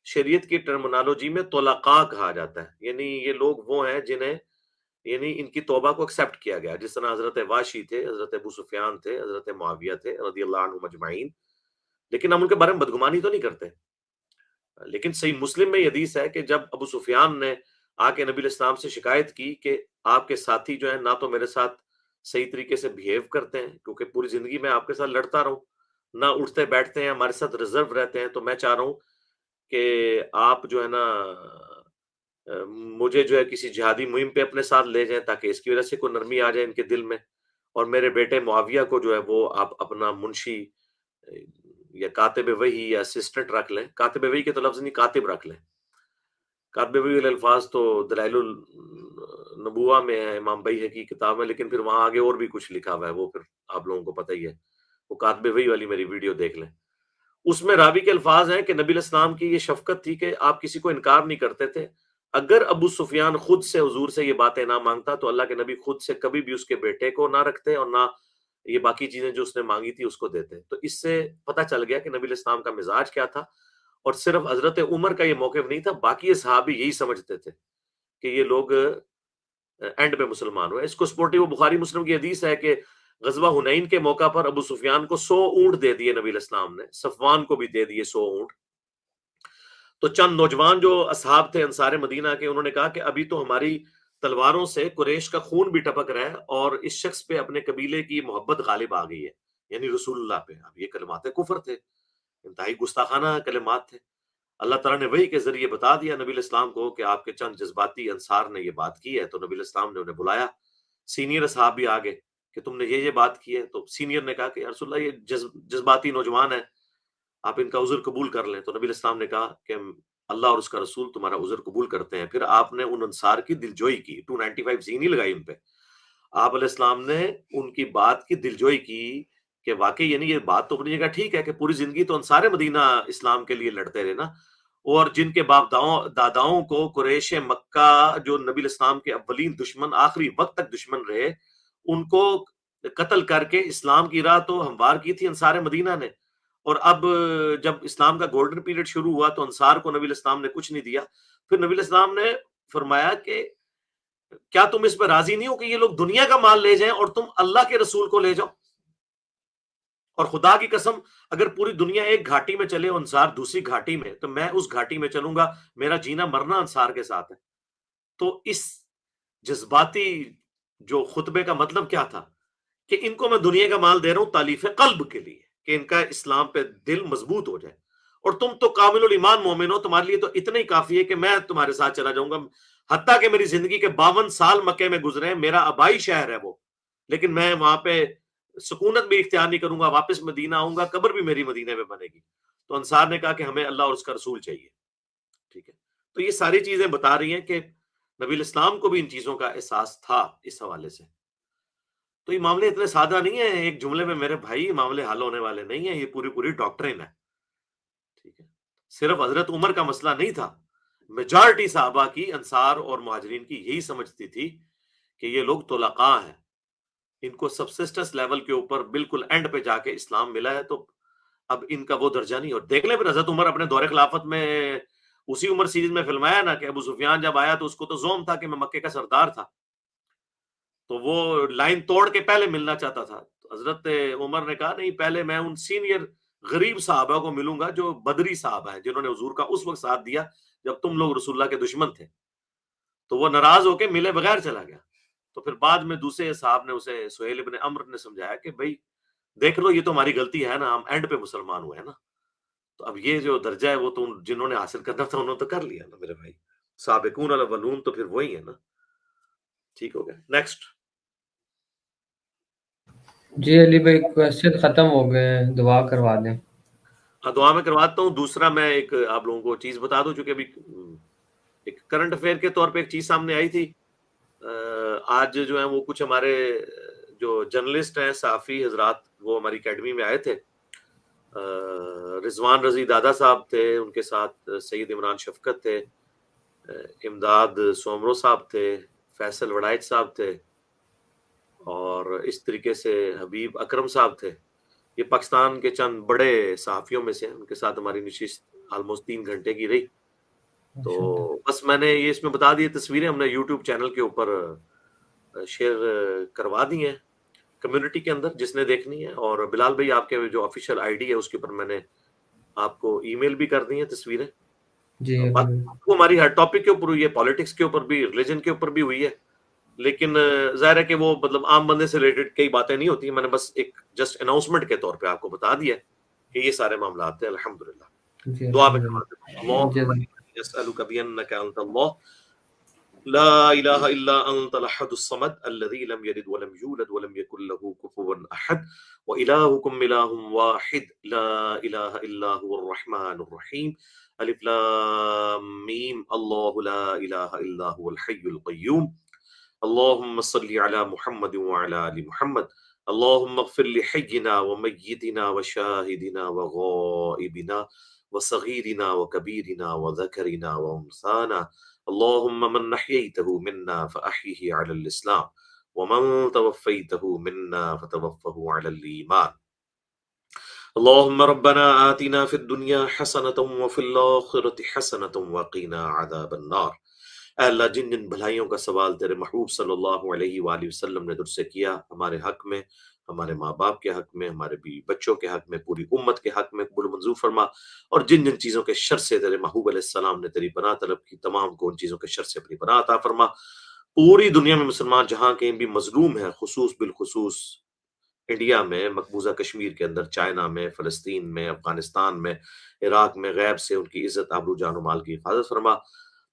شریعت کی ٹرمنالوجی میں طلقاء کہا جاتا ہے، یعنی یہ لوگ وہ ہیں جنہیں یعنی ان کی توبہ کو ایکسیپٹ کیا گیا، جس طرح حضرت واشی تھے، حضرت ابو سفیان تھے، حضرت معاویہ تھے رضی اللہ عنہم اجمعین، لیکن ہم ان کے بارے میں بدگمانی تو نہیں کرتے۔ لیکن صحیح مسلم میں یہ حدیث ہے کہ جب ابو سفیان نے آ کے نبی علیہ السلام سے شکایت کی کہ آپ کے ساتھی جو ہیں نہ تو میرے ساتھ صحیح طریقے سے بہیو کرتے ہیں، کیونکہ پوری زندگی میں آپ کے ساتھ لڑتا رہوں، نہ اٹھتے بیٹھتے ہیں، ہمارے ساتھ ریزرو رہتے ہیں، تو میں چاہ رہا ہوں کہ آپ جو ہے نا مجھے جو ہے کسی جہادی مہم پہ اپنے ساتھ لے جائیں، تاکہ اس کی وجہ سے کوئی نرمی آ جائے ان کے دل میں، اور میرے بیٹے معاویہ کو جو ہے وہ آپ اپنا منشی یا کاتب وحی یا اسسٹنٹ رکھ لیں۔ کاتب وحی کے تو لفظ نہیں، کاتب رکھ لیں۔ کاتب وحی والے الفاظ تو دلائل النبوہ میں ہے، امام بیہقی کی کتاب میں، لیکن پھر وہاں آگے اور بھی کچھ لکھا ہوا ہے، وہ پھر آپ لوگوں کو پتہ ہی ہے، وہ کاتب وحی والی میری ویڈیو دیکھ لیں۔ اس میں راوی کے الفاظ ہیں کہ نبی علیہ السلام کی یہ شفقت تھی کہ آپ کسی کو انکار نہیں کرتے تھے۔ اگر ابو سفیان خود سے حضور سے یہ باتیں نہ مانگتا تو اللہ کے نبی خود سے کبھی بھی اس کے بیٹے کو نہ رکھتے اور نہ یہ باقی چیزیں جو اس نے مانگی تھی اس کو دیتے۔ تو اس سے پتہ چل گیا کہ نبی علیہ السلام کا مزاج کیا تھا، اور صرف حضرت عمر کا یہ موقف نہیں تھا، باقی صحابی یہی سمجھتے تھے کہ یہ لوگ اینڈ میں مسلمان ہوئے۔ اس کو سپورٹی وہ بخاری مسلم کی حدیث ہے کہ غزوہ حنین کے موقع پر ابو سفیان کو 100 اونٹ دے دیے نبی علیہ السلام نے، صفوان کو بھی دے دیے 100 اونٹ۔ تو چند نوجوان جو اصحاب تھے انصار مدینہ کے، انہوں نے کہا کہ ابھی تو ہماری تلواروں سے قریش کا خون بھی ٹپک رہا ہے، اور اس شخص پہ اپنے قبیلے کی محبت غالب آ گئی ہے، یعنی رسول اللہ پہ۔ اب یہ کلمات کفر تھے، انتہائی گستاخانہ کلمات تھے۔ اللہ تعالیٰ نے وحی کے ذریعے بتا دیا نبی علیہ السلام کو کہ آپ کے چند جذباتی انصار نے یہ بات کی ہے، تو نبی علیہ السلام نے انہیں بلایا، سینئر اصحاب بھی آگے کہ تم نے یہ بات کی ہے۔ تو سینئر نے کہا کہ یا رسول اللہ یہ جذباتی نوجوان ہیں، آپ ان کا عذر قبول کر لیں۔ تو نبی علیہ السلام نے کہا کہ اللہ اور اس کا رسول تمہارا عذر قبول کرتے ہیں۔ پھر آپ نے ان انصار کی دلجوئی کی، 295 زینی لگائی ان پہ۔ آپ علیہ السلام نے ان کی بات کی دلجوئی کی کہ واقعی یعنی یہ بات تو اپنی جگہ ٹھیک ہے کہ پوری زندگی تو انصار مدینہ اسلام کے لیے لڑتے رہے نا، اور جن کے باپ داداؤں کو قریش مکہ جو نبی علیہ السلام کے اولین دشمن، آخری وقت تک دشمن رہے، ان کو قتل کر کے اسلام کی راہ تو ہموار کی تھی انصار مدینہ نے۔ اور اب جب اسلام کا گولڈن پیریڈ شروع ہوا تو انصار کو نبی علیہ السلام نے کچھ نہیں دیا۔ پھر نبی علیہ السلام نے فرمایا کہ کیا تم اس پہ راضی نہیں ہو کہ یہ لوگ دنیا کا مال لے جائیں اور تم اللہ کے رسول کو لے جاؤ؟ اور خدا کی قسم اگر پوری دنیا ایک گھاٹی میں چلے انصار دوسری گھاٹی میں، تو میں اس گھاٹی میں چلوں گا، میرا جینا مرنا انصار کے ساتھ ہے۔ تو اس جذباتی جو خطبے کا مطلب کیا تھا کہ ان کو میں دنیا کا مال دے رہا ہوں تالیف قلب کے لیے، کہ ان کا اسلام پہ دل مضبوط ہو جائے، اور تم تو کامل الایمان مومن ہو، تمہارے لیے تو اتنا ہی کافی ہے کہ میں تمہارے ساتھ چلا جاؤں گا، حتیٰ کہ میری زندگی کے 52 سال مکے میں گزرے ہیں، میرا آبائی شہر ہے وہ، لیکن میں وہاں پہ سکونت بھی اختیار نہیں کروں گا، واپس مدینہ آؤں گا، قبر بھی میری مدینہ میں بنے گی۔ تو انصار نے کہا کہ ہمیں اللہ اور اس کا رسول چاہیے۔ ٹھیک ہے، تو یہ ساری چیزیں بتا رہی ہیں کہ نبی الاسلام کو بھی ان چیزوں کا احساس تھا اس حوالے سے۔ تو یہ معاملے اتنے سادہ نہیں ہیں ایک جملے میں میرے بھائی، معاملے حل ہونے والے نہیں ہیں، یہ پوری ڈاکٹرین ہے۔ ٹھیک ہے، صرف حضرت عمر کا مسئلہ نہیں تھا، میجارٹی صحابہ کی، انصار اور مہاجرین کی یہی سمجھتی تھی کہ یہ لوگ طلقاء ہیں، ان کو سبسسٹنس لیول کے اوپر بالکل اینڈ پہ جا کے اسلام ملا ہے، تو اب ان کا وہ درجہ نہیں۔ اور دیکھ لیں پھر حضرت عمر اپنے دور خلافت میں اسی عمر سیریز میں فلمایا نا کہ ابو سفیان جب آیا تو اس کو تو زوم تھا کہ میں مکے کا سردار تھا، تو وہ لائن توڑ کے پہلے ملنا چاہتا تھا. تو حضرت عمر نے کہا نہیں، پہلے میں ان سینئر غریب صحابہ کو ملوں گا جو بدری صحابہ ہیں، جنہوں نے حضور کا اس وقت ساتھ دیا جب تم لوگ رسول اللہ کے دشمن تھے. تو وہ ناراض ہو کے ملے بغیر چلا گیا. تو پھر بعد میں دوسرے صاحب نے اسے، سہیل ابن عمرو نے سمجھایا کہ بھائی دیکھ لو، یہ تو ہماری غلطی ہے نا، ہم اینڈ پہ مسلمان ہوئے ہیں نا، تو اب یہ جو درجہ ہے وہ تو جنہوں نے حاصل کرنا تھا انہوں نے تو کر لیا نا میرے بھائی. سابقون الاولون تو پھر وہی ہے نا. ٹھیک ہو گیا. نیکسٹ. جی علی بھائی کوشچن ختم ہو گئے ہیں، دعا کروا دیں. ہاں دعا میں کرواتا ہوں. دوسرا میں ایک آپ لوگوں کو چیز بتا دوں، چونکہ ابھی ایک کرنٹ افیئر کے طور پہ ایک چیز سامنے آئی تھی. آج جو ہے وہ کچھ ہمارے جو جرنلسٹ ہیں، صحافی حضرات، وہ ہماری اکیڈمی میں آئے تھے. رضوان رضی دادا صاحب تھے، ان کے ساتھ سید عمران شفقت تھے، امداد سومرو صاحب تھے، فیصل وڑائچ صاحب تھے، اور اس طریقے سے حبیب اکرم صاحب تھے. یہ پاکستان کے چند بڑے صحافیوں میں سے. ان کے ساتھ ہماری نشست آلموسٹ 3 گھنٹے کی رہی. تو بس میں نے یہ اس میں بتا دی، تصویریں ہم نے یوٹیوب چینل کے اوپر شیئر کروا دی ہیں کمیونٹی کے اندر جس نے دیکھنی ہے. اور بلال بھائی آپ کے جو آفیشیل آئی ڈی ہے اس کے اوپر میں نے آپ کو ای میل بھی کر دی ہیں تصویریں. جی وہ ہماری ہر ٹاپک کے اوپر ہوئی ہے، پالیٹکس کے اوپر بھی، ریلیجن کے اوپر بھی ہوئی ہے. لیکن ظاہر ہے کہ وہ مطلب عام بندے سے ریلیٹڈ کئی باتیں نہیں ہوتی. میں نے بس ایک جسٹ اناؤنسمنٹ کے طور پہ آپ کو بتا دیا کہ یہ سارے معاملات ہیں. الحمدللہ. دعا میں اللہم نسألک بأنک انت اللہ لا الہ الا انت الاحد الصمد الذی لم یلد ولم یولد ولم یکن له کفوا احد وإلہکم الہ واحد لا الہ الا هو الرحمن الرحیم الف لام میم اللہ لا الہ الا هو الحی القیوم اللهم صل على محمد وعلى آل محمد اللهم اغفر لحينا وميتنا وشاهدنا وغائبنا وصغيرنا وكبيرنا وذكرنا وأنثانا اللهم من أحييته منا فأحيه على الإسلام ومن توفيته منا فتوفه على الإيمان اللهم ربنا آتنا في الدنيا حسنة وفي الآخرة حسنة وقنا عذاب النار. اے اللہ جن جن بھلائیوں کا سوال تیرے محبوب صلی اللہ علیہ وآلہ وسلم نے تجھ سے کیا، ہمارے حق میں، ہمارے ماں باپ کے حق میں، ہمارے بیوی بچوں کے حق میں، پوری امت کے حق میں قبول منظور فرما. اور جن جن چیزوں کے شر سے تیرے محبوب علیہ السلام نے تیری پناہ طلب کی، تمام کو ان چیزوں کے شر سے اپنی پناہ عطا فرما. پوری دنیا میں مسلمان جہاں کہیں بھی مظلوم ہیں، خصوص بالخصوص انڈیا میں، مقبوضہ کشمیر کے اندر، چائنا میں، فلسطین میں، افغانستان میں، عراق میں، غیب سے ان کی عزت آبرو جان و مال کی حفاظت فرما.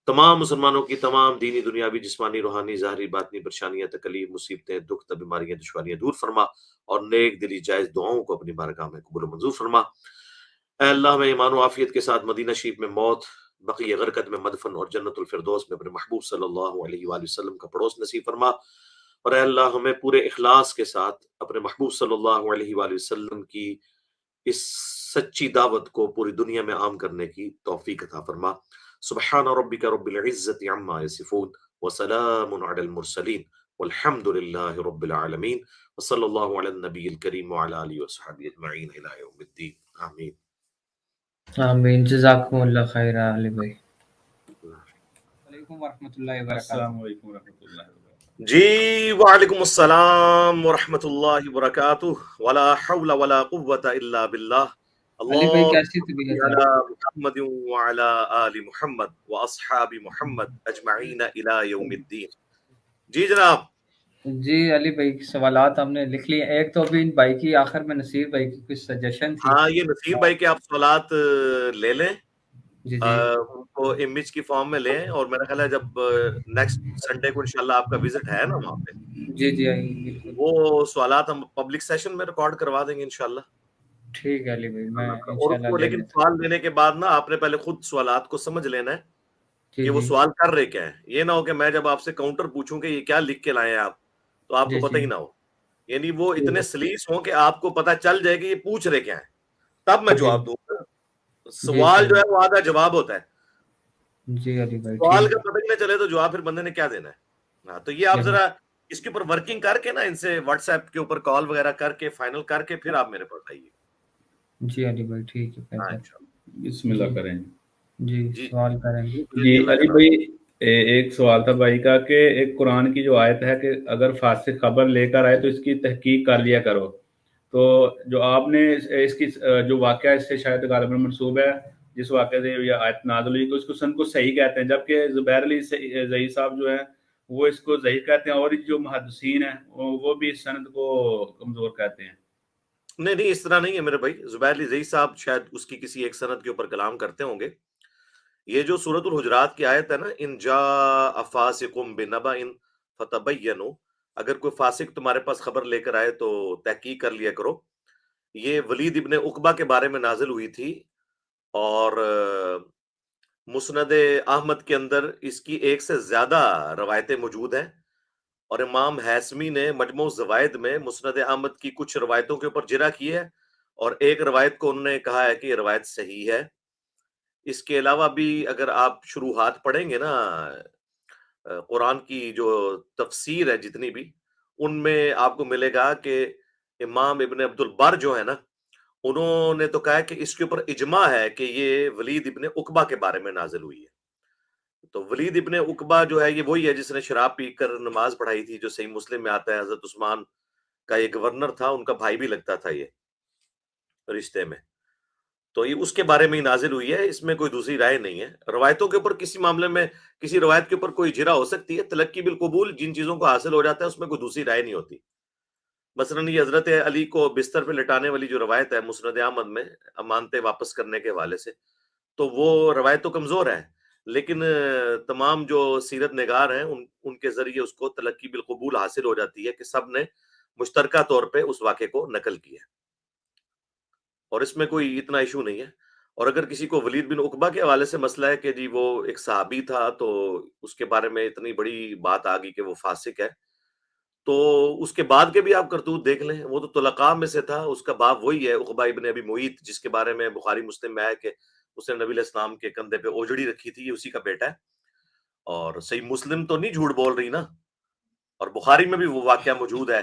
تمام مسلمانوں کی تمام دینی، دنیاوی، جسمانی، روحانی، ظاہری، باطنی پریشانیاں، تکلیف، مصیبتیں، دکھ، بیماریاں، دشواریاں دور فرما اور نیک دلی جائز دعاؤں کو اپنی بارگاہ میں قبول و منظور فرما. اے اللہ میں ایمان و عافیت کے ساتھ مدینہ شریف میں موت، بقیہ غرقت میں مدفن اور جنت الفردوس میں اپنے محبوب صلی اللہ علیہ وآلہ وسلم کا پڑوس نصیب فرما. اور اے اللہ ہمیں پورے اخلاص کے ساتھ اپنے محبوب صلی اللہ علیہ وآلہ وسلم کی اس سچی دعوت کو پوری دنیا میں عام کرنے کی توفیق عطا فرما. سبحان ربک رب العزت عما یصفون وسلام علی المرسلین والحمد للہ رب العالمین وصلی اللہ علی النبی الکریم وعلی آلہ وصحبہ اجمعین الی یوم الدین. آمین آمین. جزاکم اللہ خیر علی بھائی. وعلیکم ورحمۃ اللہ وبرکاتہ. السلام علیکم ورحمۃ اللہ وبرکاتہ. جی وعلیکم السلام ورحمۃ اللہ وبرکاتہ. ولا حول ولا قوة الا باللہ. علی بھائی کیسی طبیعت ہے؟ علی محمد وعلی آل محمد واصحاب محمد اجمعین الی یوم الدین. جی جناب. جی علی بھائی سوالات ہم نے لکھ لیے. ایک تو ابھی ان بھائی کی آخر میں نصیر بھائی کی کچھ سجیشن تھی. ہاں یہ نصیر بھائی کے آپ سوالات لے لیں، جی ان کو امیج کی فارم میں لیں، اور میرا خیال ہے جب نیکسٹ سنڈے کو انشاءاللہ آپ کا وزٹ ہے نا وہاں پہ، جی بالکل، وہ سوالات ہم پبلک سیشن میں ریکارڈ کروا دیں گے انشاءاللہ. ٹھیک ہے علی بھائی میں اور اس انشاءاللہ کو لے لیکن لیتا سوال دینے کے بعد نا آپ نے پہلے خود سوالات کو سمجھ لینا ہے ہوں. کہ وہ سوال کر رہے کیا ہے. یہ نہ ہو کہ میں جب آپ سے کاؤنٹر پوچھوں کہ یہ کیا لکھ کے لائے ہیں آپ، تو آپ کو پتہ ہی نہ ہو. یعنی وہ اتنے سلیس ہوں کہ آپ کو پتہ چل جائے کہ یہ پوچھ رہے کیا ہیں، تب میں جواب دوں گا. سوال جو ہے وہ آدھا جواب ہوتا ہے. جی علی بھائی سوال کا پتہ ہی نہ چلے تو جواب پھر بندے نے کیا دینا ہے. ہاں تو یہ آپ ذرا اس کے اوپر ورکنگ کر کے نا، ان سے واٹس ایپ کے اوپر کال وغیرہ کر کے فائنل کر کے پھر آپ میرے پاس آئیے. جی علی بھائی ٹھیک ہے. بسم اللہ کریں. جی سوال کریں. جی علی بھائی ایک سوال تھا بھائی کا کہ ایک قرآن کی جو آیت ہے کہ اگر فاسق خبر لے کر آئے تو اس کی تحقیق کر لیا کرو، تو جو آپ نے اس کی جو واقعہ اس سے شاید غالباً منسوب ہے، جس واقعے سے یہ آیت نازل ہوئی کہ اس کو سند کو صحیح کہتے ہیں، جبکہ زبیر علی زئی صاحب جو ہیں وہ اس کو ضعیف کہتے ہیں، اور جو محدثین ہیں وہ بھی اس سند کو کمزور کہتے ہیں۔ نہیں اس طرح نہیں ہے میرے بھائی، زبیر علی زئی صاحب شاید اس کی کسی ایک سند کے اوپر کلام کرتے ہوں گے۔ یہ جو سورۃ الحجرات کی آیت ہے نا، ان جاء فاسق بنبأ فتبینوا، اگر کوئی فاسق تمہارے پاس خبر لے کر آئے تو تحقیق کر لیا کرو، یہ ولید ابن عقبہ کے بارے میں نازل ہوئی تھی، اور مسند احمد کے اندر اس کی ایک سے زیادہ روایتیں موجود ہیں، اور امام حیثمی نے مجموع الزوائد میں مسند احمد کی کچھ روایتوں کے اوپر جرح کی ہے، اور ایک روایت کو انہوں نے کہا ہے کہ یہ روایت صحیح ہے۔ اس کے علاوہ بھی اگر آپ شروحات پڑھیں گے نا قرآن کی جو تفسیر ہے جتنی بھی، ان میں آپ کو ملے گا کہ امام ابن عبد البر جو ہے نا، انہوں نے تو کہا ہے کہ اس کے اوپر اجماع ہے کہ یہ ولید ابن عقبہ کے بارے میں نازل ہوئی ہے۔ تو ولید ابن عقبہ جو ہے یہ وہی ہے جس نے شراب پی کر نماز پڑھائی تھی، جو صحیح مسلم میں آتا ہے، حضرت عثمان کا یہ گورنر تھا، ان کا بھائی بھی لگتا تھا یہ رشتے میں، تو یہ اس کے بارے میں ہی نازل ہوئی ہے، اس میں کوئی دوسری رائے نہیں ہے۔ روایتوں کے اوپر کسی معاملے میں کسی روایت کے اوپر کوئی جرح ہو سکتی ہے، تلقی بالقبول جن چیزوں کو حاصل ہو جاتا ہے اس میں کوئی دوسری رائے نہیں ہوتی۔ مثلاً یہ حضرت علی کو بستر پہ لٹانے والی جو روایت ہے مسند احمد میں امانتیں واپس کرنے کے حوالے سے، تو وہ روایت تو کمزور ہے، لیکن تمام جو سیرت نگار ہیں ان کے ذریعے اس کو تلقی بالقبول حاصل ہو جاتی ہے کہ سب نے مشترکہ طور پہ اس واقعے کو نقل کیا، اور اس میں کوئی اتنا ایشو نہیں ہے۔ اور اگر کسی کو ولید بن عقبہ کے حوالے سے مسئلہ ہے کہ جی وہ ایک صحابی تھا تو اس کے بارے میں اتنی بڑی بات آ گئی کہ وہ فاسق ہے، تو اس کے بعد کے بھی آپ کرتوت دیکھ لیں، وہ تو طلقاء میں سے تھا، اس کا باپ وہی ہے عقبہ ابن ابی معیط، جس کے بارے میں بخاری مسلم میں ہے کہ اس نے نبی علیہ السلام کے کندھے پہ اوجڑی رکھی تھی، اسی کا بیٹا ہے۔ اور صحیح مسلم تو نہیں جھوٹ بول رہی نا، اور بخاری میں بھی وہ واقعہ موجود ہے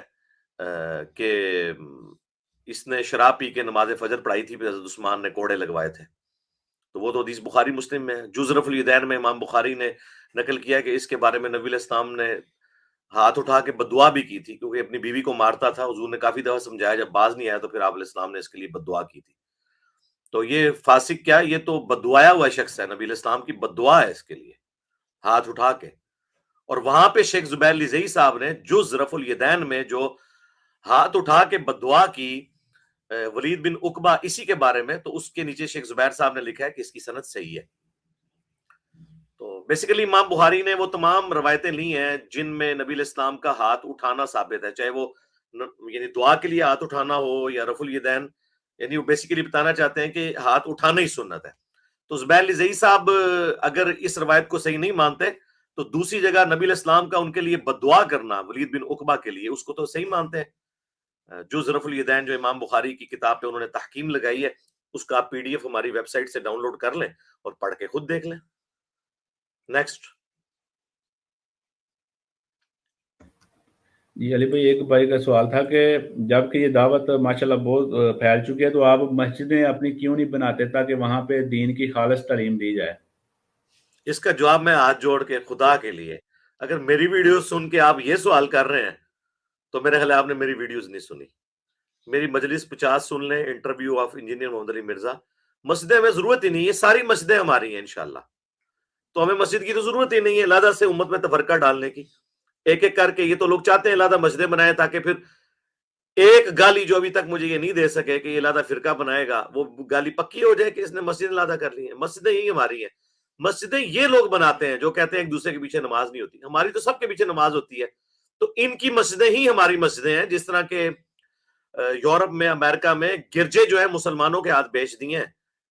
کہ اس نے شراب پی کے نماز فجر پڑھائی تھی، پھر حضرت عثمان نے کوڑے لگوائے تھے، تو وہ تو حدیث بخاری مسلم میں ہے۔ جز رفع الیدین میں امام بخاری نے نقل کیا کہ اس کے بارے میں نبی علیہ السلام نے ہاتھ اٹھا کے بدعا بھی کی تھی، کیونکہ اپنی بیوی کو مارتا تھا، حضور نے کافی دفعہ سمجھایا، جب باز نہیں آیا تو پھر آپ علیہ السلام نے اس کے لیے بدعا کی تھی۔ تو یہ فاسق کیا، یہ تو بدعایا ہوا شخص ہے، نبی علیہ السلام کی بدعا ہے اس کے لیے ہاتھ اٹھا کے۔ اور وہاں پہ شیخ زبیر علی زئی صاحب نے جز رفع الیدین میں جو ہاتھ اٹھا کے بدعا کی ولید بن عقبہ اسی کے بارے میں، تو اس کے نیچے شیخ زبیر صاحب نے لکھا ہے کہ اس کی سند صحیح ہے۔ تو بیسیکلی امام بخاری نے وہ تمام روایتیں لی ہیں جن میں نبی علیہ السلام کا ہاتھ اٹھانا ثابت ہے، چاہے وہ یعنی دعا کے لیے ہاتھ اٹھانا ہو یا رفع الیدین، یعنی وہ بیسیکلی بتانا چاہتے ہیں کہ ہاتھ اٹھانا ہی سنت ہے۔ تو زبیر علی زئی صاحب اگر اس روایت کو صحیح نہیں مانتے تو دوسری جگہ نبی علیہ السلام کا ان کے لیے بددعا کرنا ولید بن عقبہ کے لیے، اس کو تو صحیح مانتے ہیں۔ جز رفع الیدین جو امام بخاری کی کتاب پہ انہوں نے تحکیم لگائی ہے، اس کا آپ پی ڈی ایف ہماری ویب سائٹ سے ڈاؤن لوڈ کر لیں اور پڑھ کے خود دیکھ لیں۔ نیکسٹ۔ جی علی بھائی، ایک بھائی کا سوال تھا کہ جب کہ یہ دعوت ماشاءاللہ بہت پھیل چکی ہے تو آپ مسجدیں اپنی کیوں نہیں بناتے تاکہ وہاں پہ دین کی خالص تعلیم دی جائے؟ اس کا جواب میں ہاتھ جوڑ کے خدا کے لیے، اگر میری ویڈیو سن کے آپ یہ سوال کر رہے ہیں تو میرے خیال آپ نے میری ویڈیوز نہیں سنی۔ میری مجلس 50 سن لیں، انٹرویو آف انجینئر محمد علی مرزا۔ مسجدیں ہمیں ضرورت ہی نہیں ہے، ساری مسجدیں ہماری ہیں انشاءاللہ، تو ہمیں مسجد کی تو ضرورت ہی نہیں ہے لہذا سے امت میں تفرقہ ڈالنے کی۔ ایک ایک کر کے یہ تو لوگ چاہتے ہیں لہذا مسجدیں بنائیں تاکہ پھر ایک گالی جو ابھی تک مجھے یہ نہیں دے سکے کہ یہ لہذا فرقہ بنائے گا، وہ گالی پکی ہو جائے کہ اس نے مسجد لہذا کر لی ہے۔ مسجدیں ہی ہماری ہیں، مسجدیں یہ لوگ بناتے ہیں جو کہتے ہیں ایک دوسرے کے پیچھے نماز نہیں ہوتی، ہماری تو سب کے پیچھے نماز ہوتی ہے۔ تو ان کی مسجدیں ہی ہماری مسجدیں ہیں، جس طرح کہ یورپ میں، امریکہ میں گرجے جو ہے مسلمانوں کے ہاتھ بیچ دیے ہیں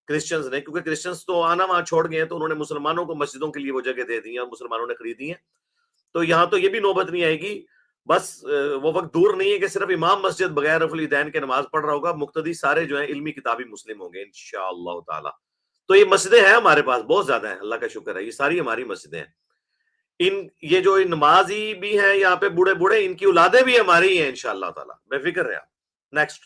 کرسچنز نے، کیونکہ کرسچنز تو آنا وہاں چھوڑ گئے ہیں، تو انہوں نے مسلمانوں کو مسجدوں کے لیے وہ جگہ دے دی ہیں اور مسلمانوں نے خریدی ہیں۔ تو یہاں تو یہ بھی نوبت نہیں آئے گی، بس وہ وقت دور نہیں ہے کہ صرف امام مسجد بغیر رفع الیدین کے نماز پڑھ رہا ہوگا، مقتدی سارے جو ہیں علمی کتابی مسلم ہوں گے انشاءاللہ تعالی۔ تو یہ مسجدیں ہیں ہمارے پاس بہت زیادہ ہیں، اللہ کا شکر ہے، یہ ساری ہماری مسجدیں ہیں۔ یہ جو نمازی بھی ہیں یہاں پہ بوڑھے بوڑھے، ان کی اولادیں بھی ہماری ہیں انشاءاللہ تعالی، بے فکر رہے آپ۔ نیکسٹ۔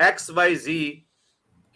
XYZ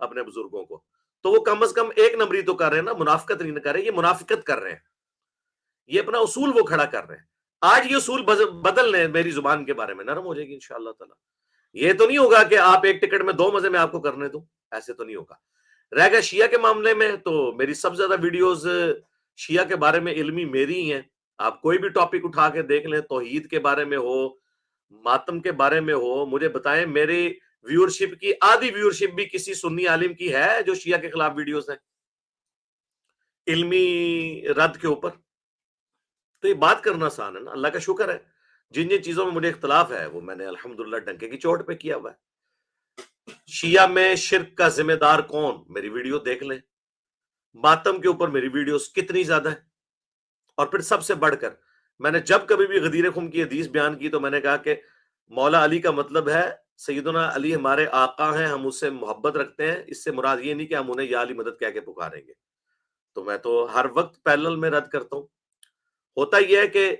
اپنے بزرگوں کو, تو وہ کم از کم ایک نمبری تو کر رہے ہیں نا, منافقت نہیں کر رہے, یہ منافقت کر رہے ہیں, یہ اپنا اصول وہ کھڑا کر رہے ہیں. آج یہ اصول بدل لیں, میری زبان کے بارے میں نرم ہو جائے گی انشاءاللہ تعالی. یہ تو نہیں ہوگا کہ آپ ایک ٹکٹ میں 2 مزے میں آپ کو کرنے دوں, ایسے تو نہیں ہوگا. رہ گیا شیعہ کے معاملے میں, تو میری سب سے زیادہ ویڈیوز شیعہ کے بارے میں علمی میری ہی ہیں. آپ کوئی بھی ٹاپک اٹھا کے دیکھ لیں, توحید کے بارے میں ہو, ماتم کے بارے میں ہو, مجھے بتائیں میری ویورشپ کی آدھی ویورشپ بھی کسی سنی عالم کی ہے جو شیعہ کے خلاف ویڈیوز ہیں علمی رد کے اوپر؟ تو یہ بات کرنا آسان ہے نا. اللہ کا شکر ہے جن جن چیزوں میں مجھے اختلاف ہے وہ میں نے الحمدللہ ڈنکے کی چوٹ پہ کیا ہوا ہے. شیعہ میں شرک کا ذمہ دار کون, میری ویڈیو دیکھ لیں. ماتم کے اوپر میری ویڈیوز کتنی زیادہ ہے. اور پھر سب سے بڑھ کر میں نے جب کبھی بھی غدیر خم کی حدیث بیان کی تو میں نے کہا کہ مولا علی کا مطلب ہے سیدنا علی ہمارے آقا ہیں, ہم اس سے محبت رکھتے ہیں. اس سے مراد یہ نہیں کہ ہم انہیں یا علی مدد کہہ کے پکاریں گے. تو میں تو ہر وقت پیرلل میں رد کرتا ہوں. ہوتا یہ ہے کہ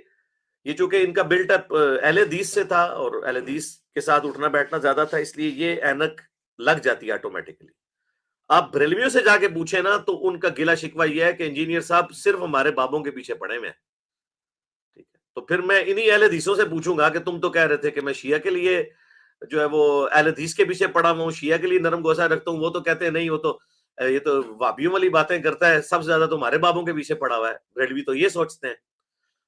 یہ چونکہ ان کا بلٹ اپ اہل حدیث سے تھا اور اہل حدیث کے ساتھ اٹھنا بیٹھنا زیادہ تھا, اس لیے یہ اینک لگ جاتی ہے آٹومیٹکلی. آپ بریلویوں سے جا کے پوچھیں نا تو ان کا گلا شکوہ یہ ہے کہ انجینئر صاحب صرف ہمارے بابوں کے پیچھے پڑے ہوئے ہیں. ٹھیک ہے, تو پھر میں انہی اہل حدیثوں سے پوچھوں گا کہ تم تو کہہ رہے تھے کہ میں شیعہ کے لیے جو ہے وہ اہل حدیث کے پیچھے پڑا ہوں, شیعہ کے لیے نرم گوشہ رکھتا ہوں. وہ تو کہتے ہیں نہیں, وہ تو یہ تو وابیوں والی باتیں کرتا ہے, سب سے زیادہ تمہارے بابوں کے پیچھے پڑا ہوا ہے. بریلوی تو یہ سوچتے ہیں.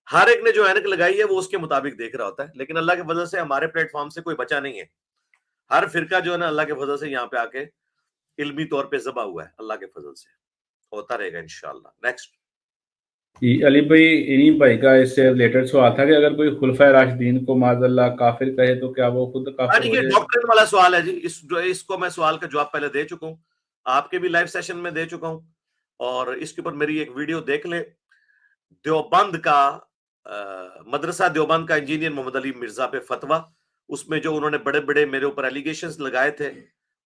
ہر ایک نے جو اینک لگائی ہے وہ اس کے مطابق دیکھ رہا ہوتا ہے, لیکن اللہ کے فضل سے ہمارے پلیٹ فارم سے کوئی بچا نہیں ہے. ہر فرقہ جو ہے نا اللہ کے فضل سے یہاں پہ آ کے علمی طور پہ ذبح ہوا ہے, اللہ کے فضل سے ہوتا رہے گا انشاءاللہ. نیکسٹ. علی بھائی, انہی بھائی کا اس سے ریلیٹڈ سوال تھا کہ اگر کوئی خلفائے راشدین کو معاذ اللہ کافر کہے تو کیا وہ خود کافر ہو یہ جائے؟ ڈاکٹرن والا سوال ہے جی. اس کو میں سوال کا جواب پہلے دے چکا ہوں, آپ کے بھی لائیو سیشن میں دے چکا ہوں, اور اس کے اوپر میری ایک ویڈیو دیکھ لیں. دیوبند کا مدرسہ دیوبند کا انجینئر محمد علی مرزا پہ فتویٰ, اس میں جو انہوں نے بڑے بڑے میرے اوپر ایلیگیشنز لگائے تھے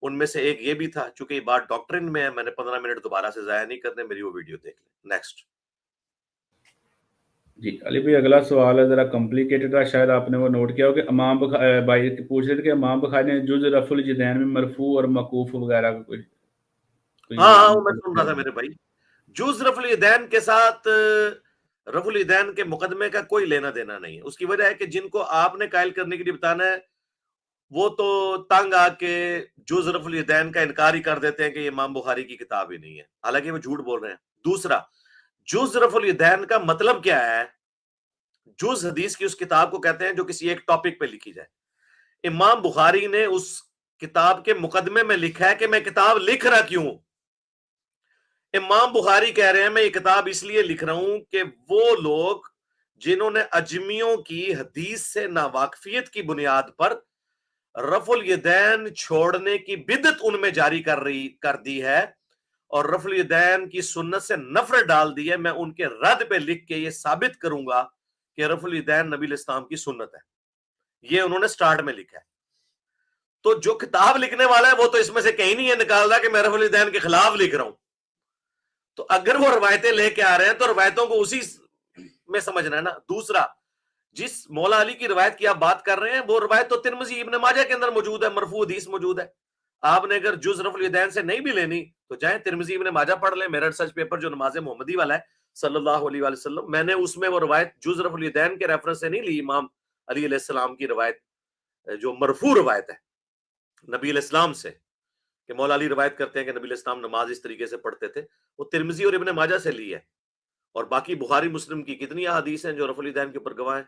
ان میں سے ایک یہ بھی تھا. چونکہ یہ بات ڈاکٹرن میں ہے, میں نے 15 منٹ دوبارہ سے ضائع نہیں کرنے, میری وہ ویڈیو دیکھ لیں. نیکسٹ. جی علی بھائی, اگلا سوال ہے ذرا کمپلیکیٹڈ ہے, شاید آپ نے وہ نوٹ کیا ہو کہ امام بھائی پوچھ رہے تھے کہ امام بخاری نے جز رفع الجدین میں مرفوع اور موقوف وغیرہ کا کوئی ہاں وہ میں سن رہا تھا میرے بھائی. جز رفع الیدین کے ساتھ رفع الیدین کے مقدمے کا کوئی لینا دینا نہیں ہے. اس کی وجہ ہے کہ جن کو آپ نے قائل کرنے کے لیے بتانا ہے وہ تو تنگ آ کے جز رفع الیدین کا انکار ہی کر دیتے ہیں کہ یہ امام بخاری کی کتاب ہی نہیں ہے, حالانکہ وہ جھوٹ بول رہے ہیں. دوسرا, جز رفع الیدین کا مطلب کیا ہے؟ جز حدیث کی اس کتاب کو کہتے ہیں جو کسی ایک ٹاپک پہ لکھی جائے. امام بخاری نے اس کتاب کے مقدمے میں لکھا ہے کہ میں کتاب لکھ رہا کیوں. امام بخاری کہہ رہے ہیں میں یہ کتاب اس لیے لکھ رہا ہوں کہ وہ لوگ جنہوں نے اجمیوں کی حدیث سے ناواقفیت کی بنیاد پر رفع الیدین چھوڑنے کی بدعت ان میں جاری کر دی ہے اور رفع الیدین کی سنت سے نفرت ڈال دی ہے, میں ان کے رد پہ لکھ کے یہ ثابت کروں گا کہ رفع الیدین نبی الاسلام کی سنت ہے. یہ انہوں نے سٹارٹ میں لکھا ہے. تو جو کتاب لکھنے والا ہے وہ تو اس میں سے کہیں نہیں ہے نکال رہا کہ میں رفع الیدین کے خلاف لکھ رہا ہوں. تو اگر وہ روایتیں لے کے آ رہے ہیں تو روایتوں کو اسی میں سمجھنا ہے نا. دوسرا, جس مولا علی کی روایت کی آپ بات کر رہے ہیں وہ روایت تو ترمذی ابن ماجہ کے اندر موجود ہے, مرفوع حدیث موجود ہے. آپ نے اگر جز رفع الیدین سے نہیں بھی لینی تو جائیں ترمذی ابن ماجہ پڑھ لیں. میرا ریسرچ پیپر جو نماز محمدی والا ہے صلی اللہ علیہ وآلہ وسلم, میں نے اس میں وہ روایت جز رفع الیدین کے ریفرنس سے نہیں لی, امام علی علیہ السلام کی روایت جو مرفوع روایت ہے نبی علیہ السلام سے کہ مولا علی روایت کرتے ہیں کہ نبی علیہ السلام نماز اس طریقے سے پڑھتے تھے, وہ ترمذی اور ابن ماجہ سے لی ہے. اور باقی بخاری مسلم کی کتنی احادیث ہیں جو رفع الیدین کے اوپر گواہ ہیں,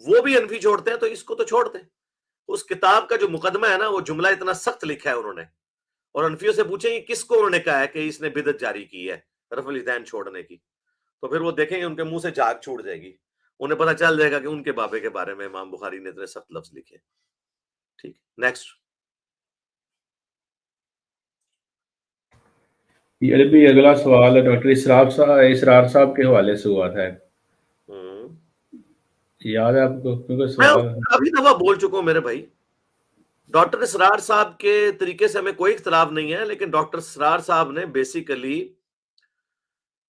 وہ بھی حنفی چھوڑتے ہیں تو اس کو تو چھوڑتے ہیں. اس کتاب کا جو مقدمہ ہے نا وہ جملہ اتنا سخت لکھا ہے انہوں نے, اور حنفیوں سے پوچھیں کہ کس کو انہوں نے کہا ہے کہ اس نے بدعت جاری کی ہے رفع الیدین چھوڑنے کی, تو پھر وہ دیکھیں گے ان کے منہ سے جھاگ چھوٹ جائے گی, انہیں پتہ چل جائے گا کہ ان کے بابے کے بارے میں امام بخاری نے اتنے سخت لفظ لکھے. ٹھیک, نیکسٹ. یہ اگلا سوال ہے ڈاکٹر اسرار صاحب کے حوالے سے ہوا تھا, یاد ہے آپ کو؟ کیونکہ میں سوال کافی دفعہ بول چکا ہوں میرے بھائی, ڈاکٹر اسرار صاحب کے طریقے سے ہمیں کوئی اختلاف نہیں ہے, لیکن ڈاکٹر اسرار صاحب نے بیسیکلی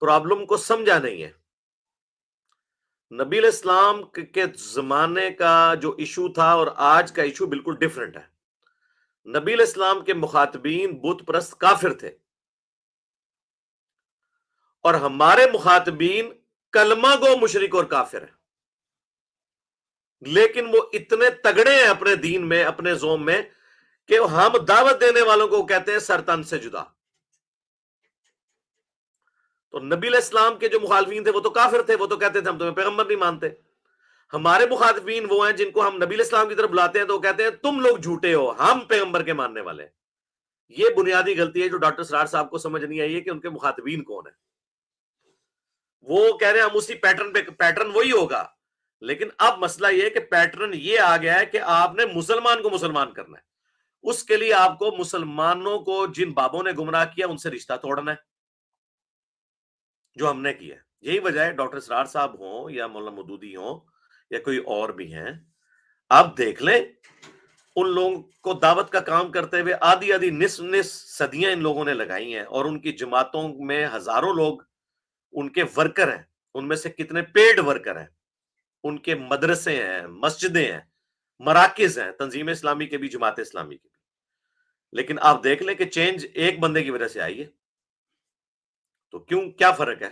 پرابلم کو سمجھا نہیں ہے. نبی علیہ السلام کے زمانے کا جو ایشو تھا اور آج کا ایشو بالکل ڈیفرنٹ ہے. نبی علیہ السلام کے مخاطبین بت پرست کافر تھے، اور ہمارے مخاطبین کلمہ گو مشرک اور کافر ہیں، لیکن وہ اتنے تگڑے ہیں اپنے دین میں، اپنے زوم میں، کہ ہم دعوت دینے والوں کو کہتے ہیں سر تن سے جدا۔ تو نبی علیہ السلام کے جو مخالفین تھے وہ تو کافر تھے، وہ تو کہتے تھے ہم تمہیں پیغمبر نہیں مانتے۔ ہمارے مخاطبین وہ ہیں جن کو ہم نبی علیہ السلام کی طرف بلاتے ہیں تو وہ کہتے ہیں تم لوگ جھوٹے ہو، ہم پیغمبر کے ماننے والے ہیں۔ یہ بنیادی غلطی ہے جو ڈاکٹر سرار صاحب کو سمجھ نہیں آئی ہے کہ ان کے مخاطبین کون ہیں۔ وہ کہہ رہے ہیں ہم اسی پیٹرن پہ، پیٹرن وہی ہوگا، لیکن اب مسئلہ یہ ہے کہ پیٹرن یہ آ گیا ہے کہ آپ نے مسلمان کو مسلمان کرنا ہے، اس کے لیے آپ کو مسلمانوں کو جن بابوں نے گمراہ کیا ان سے رشتہ توڑنا ہے، جو ہم نے کیا ہے۔ یہی وجہ ہے ڈاکٹر سرار صاحب ہوں یا مولانا مودودی ہوں یا کوئی اور بھی ہیں، آپ دیکھ لیں ان لوگوں کو دعوت کا کام کرتے ہوئے آدھی آدھی نصف صدیاں ان لوگوں نے لگائی ہیں، اور ان کی جماعتوں میں ہزاروں لوگ ان کے ورکر ہیں، ان میں سے کتنے پیڈ ورکر ہیں، ان کے مدرسے ہیں، مسجدیں ہیں، مراکز ہیں، تنظیم اسلامی کے بھی، جماعت اسلامی کے بھی۔ لیکن آپ دیکھ لیں کہ چینج ایک بندے کی وجہ سے آئی ہے، تو کیوں، کیا فرق ہے؟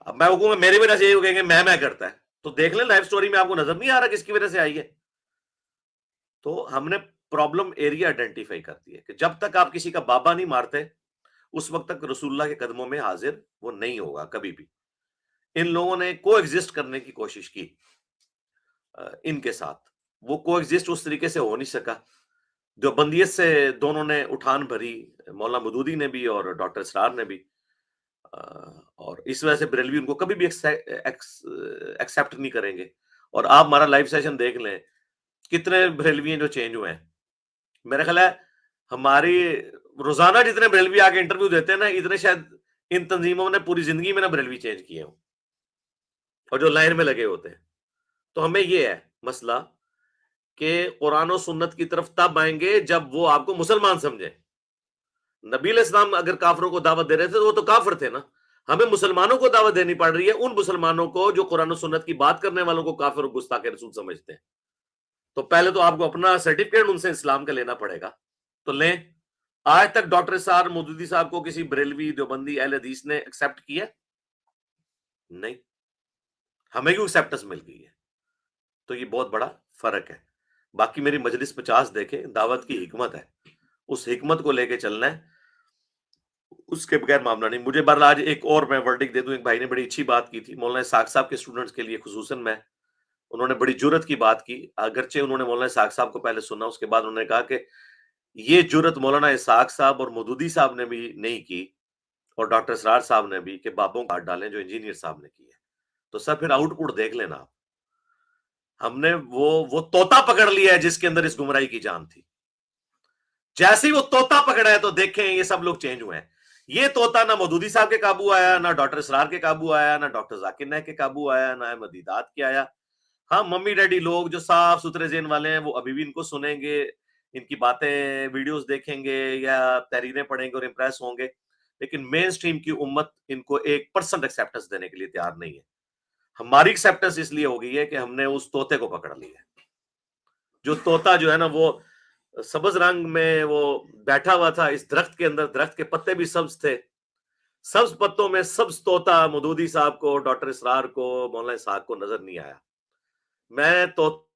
اب میں حکومت میری وجہ سے یہی کہیں گے میں کرتا ہے، تو دیکھ لیں لائف سٹوری میں آپ کو نظر نہیں آ رہا کس کی وجہ سے آئی ہے؟ تو ہم نے پرابلم ایریا آئیڈینٹیفائی کر دی ہے کہ جب تک آپ کسی کا بابا نہیں مارتے اس وقت تک رسول اللہ کے قدموں میں حاضر وہ نہیں ہوگا کبھی بھی۔ ان لوگوں نے کو ایگزسٹ کرنے کی کوشش کی ان کے ساتھ، وہ کو ایگزسٹ اس طریقے سے ہو نہیں سکا۔ دیوبندیت سے دونوں نے اٹھان بھری، مولانا مودودی نے بھی اور ڈاکٹر اسرار نے بھی، اور اس وجہ سے بریلوی ان کو کبھی بھی ایکسیپٹ نہیں کریں گے۔ اور آپ ہمارا لائیو سیشن دیکھ لیں، کتنے بریلوی ہیں جو چینج ہوئے ہیں۔ میرا خیال ہے ہماری روزانہ جتنے بریلوی آ کے انٹرویو دیتے ہیں نا، اتنے شاید ان تنظیموں نے پوری زندگی میں نا بریلوی چینج کیے ہوں، اور جو لائن میں لگے ہوتے ہیں۔ تو ہمیں یہ ہے مسئلہ کہ قرآن و سنت کی طرف تب آئیں گے جب وہ آپ کو مسلمان سمجھیں۔ نبی علیہ السلام اگر کافروں کو دعوت دے رہے تھے تو وہ تو کافر تھے نا، ہمیں مسلمانوں کو دعوت دینی پڑ رہی ہے، ان مسلمانوں کو جو قرآن و سنت کی بات کرنے والوں کو کافر و گستاخ رسول سمجھتے ہیں۔ تو پہلے تو آپ کو اپنا سرٹیفکیٹ ان سے اسلام کا لینا پڑے گا، تو لیں۔ آج تک ڈاکٹر سار مودودی صاحب کو کسی بریلوی دیوبندی اہل حدیث نے ایکسپٹ کیا؟ نہیں، ہمیں کیوں ایکسپٹنس مل گئی ہے؟ تو یہ بہت بڑا فرق ہے۔ باقی میری مجلس 50 دیکھیں، دعوت کی حکمت ہے، اس حکمت کو لے کے چلنا ہے، اس کے بغیر معاملہ نہیں۔ مجھے بہرحال آج ایک اور میں ورڈک دے دوں، ایک بھائی نے بڑی اچھی بات کی تھی، مولانا اسحاق صاحب کے اسٹوڈنٹس کے لیے خصوصاً میں، انہوں نے بڑی جرت کی بات کی، اگرچہ انہوں نے مولانا اسحاق صاحب کو پہلے سنا، اس کے بعد انہوں نے کہا کہ یہ جرت مولانا اسحاق صاحب اور مودودی صاحب نے بھی نہیں کی، اور ڈاکٹر اسرار صاحب نے بھی، کہ بابوں کو ہاتھ ڈالیں جو انجینئر صاحب نے کی ہے۔ تو سر پھر آؤٹ پٹ دیکھ لینا آپ، ہم نے وہ طوطا پکڑ لیا ہے جس کے اندر اس گمراہی کی جان تھی۔ جیسے ہی وہ طوطا پکڑا ہے تو دیکھیں یہ سب لوگ چینج ہوئے ہیں۔ یہ طوطا نہ مودودی صاحب کے قابو آیا، نہ ڈاکٹر اسرار کے قابو آیا، نہ ڈاکٹر ذاکر نائک کے قابو آیا، نہ احمد دیدات کے آیا۔ ہاں، ممی ڈیڈی لوگ جو صاف ستھرے ذہن والے ہیں وہ ابھی بھی ان کو سنیں گے، ان کی باتیں ویڈیوز دیکھیں گے یا تحریریں پڑھیں گے اور امپریس ہوں گے، لیکن مین سٹریم کی امت ان کو 1% ایکسیپٹنس دینے کے لیے تیار نہیں ہے۔ ہماری ایکسیپٹنس اس لیے ہو گئی ہے کہ ہم نے اس طوطے کو پکڑ لیا ہے، جو طوطا جو ہے نا وہ سبز رنگ میں وہ بیٹھا ہوا تھا اس درخت کے اندر، درخت کے پتے بھی سبز تھے، سبز پتوں میں سبز طوطا مودودی صاحب کو، ڈاکٹر اسرار کو، مولانا اسحاق کو نظر نہیں آیا۔ میں تو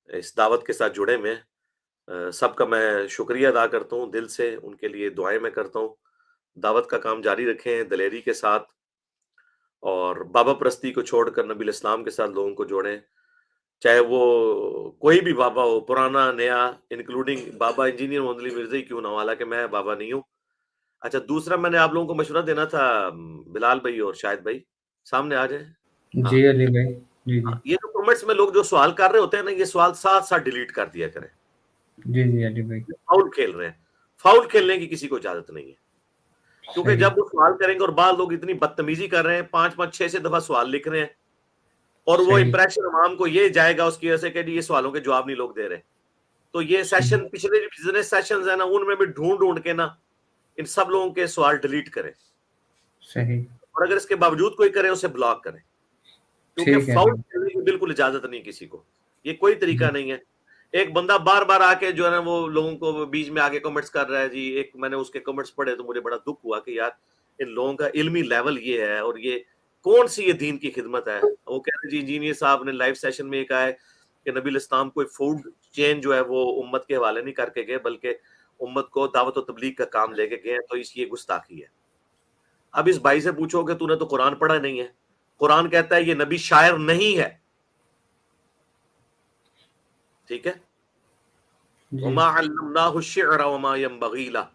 اس دعوت کے ساتھ جڑے میں سب کا میں شکریہ ادا کرتا ہوں دل سے، ان کے لیے دعائیں میں کرتا ہوں۔ دعوت کا کام جاری رکھیں دلیری کے ساتھ، اور بابا پرستی کو چھوڑ کر نبی الاسلام کے ساتھ لوگوں کو جوڑیں، چاہے وہ کوئی بھی بابا ہو، پرانا نیا، انکلوڈنگ بابا انجینئر محمد علی مرزا ہی کیوں نہ ہو، حالانکہ میں بابا نہیں ہوں۔ اچھا، دوسرا میں نے آپ لوگوں کو مشورہ دینا تھا، بلال بھائی اور شاہد بھائی سامنے آ جائیں۔ جی علی بھائی، جی جی یہ جو کمنٹس میں لوگ جو سوال کر رہے ہوتے ہیں نا، یہ سوال ساتھ ساتھ ڈیلیٹ کر دیا کریں۔ جی جی علی بھائی، فاؤل کھیل رہے ہیں، فاؤل کھیلنے کی کسی کو اجازت نہیں ہے۔ کیونکہ صحیح جب وہ سوال کریں گے اور بعض لوگ اتنی بدتمیزی کر رہے ہیں، 5-5 6 دفعہ سوال لکھ رہے ہیں، اور وہ صحیح امپریشن عوام کو یہ جائے گا اس کی وجہ سے کہ یہ سوالوں کے جواب نہیں لوگ دے رہے. تو یہ سیشن پچھلے جتنے سیشنز ہیں نا ان میں بھی ڈھونڈ کے نا ان سب لوگوں کے سوال ڈیلیٹ کریں، صحیح اور اگر اس کے باوجود کوئی کرے اسے بلاک کریں، کیونکہ ٹھیک ہے فاؤل جی کرنے کی بالکل اجازت نہیں کسی کو. یہ کوئی جی طریقہ نہیں ہے. ایک بندہ بار بار آ کے جو ہے نا وہ لوگوں کو بیچ میں آگے کمنٹس کر رہا ہے جی. ایک میں نے اس کے کمنٹس پڑھے تو مجھے بڑا دکھ ہوا کہ یار ان لوگوں کا علمی لیول یہ ہے اور یہ کون سی یہ دین کی خدمت ہے. وہ کہہ رہے جی انجینئر صاحب نے لائیو سیشن میں یہ کہا ہے کہ نبی الاسلام کوئی فوڈ چین جو ہے وہ امت کے حوالے نہیں کر کے گئے بلکہ امت کو دعوت و تبلیغ کا کام لے کے گئے، تو اس یہ گستاخی ہے. اب اس بھائی سے پوچھو کہ تو نے تو قرآن پڑھا نہیں ہے. قرآن کہتا ہے یہ نبی شاعر نہیں ہے، ٹھیک ہے. جی وما علمناہ الشعر وما ينبغی لہ،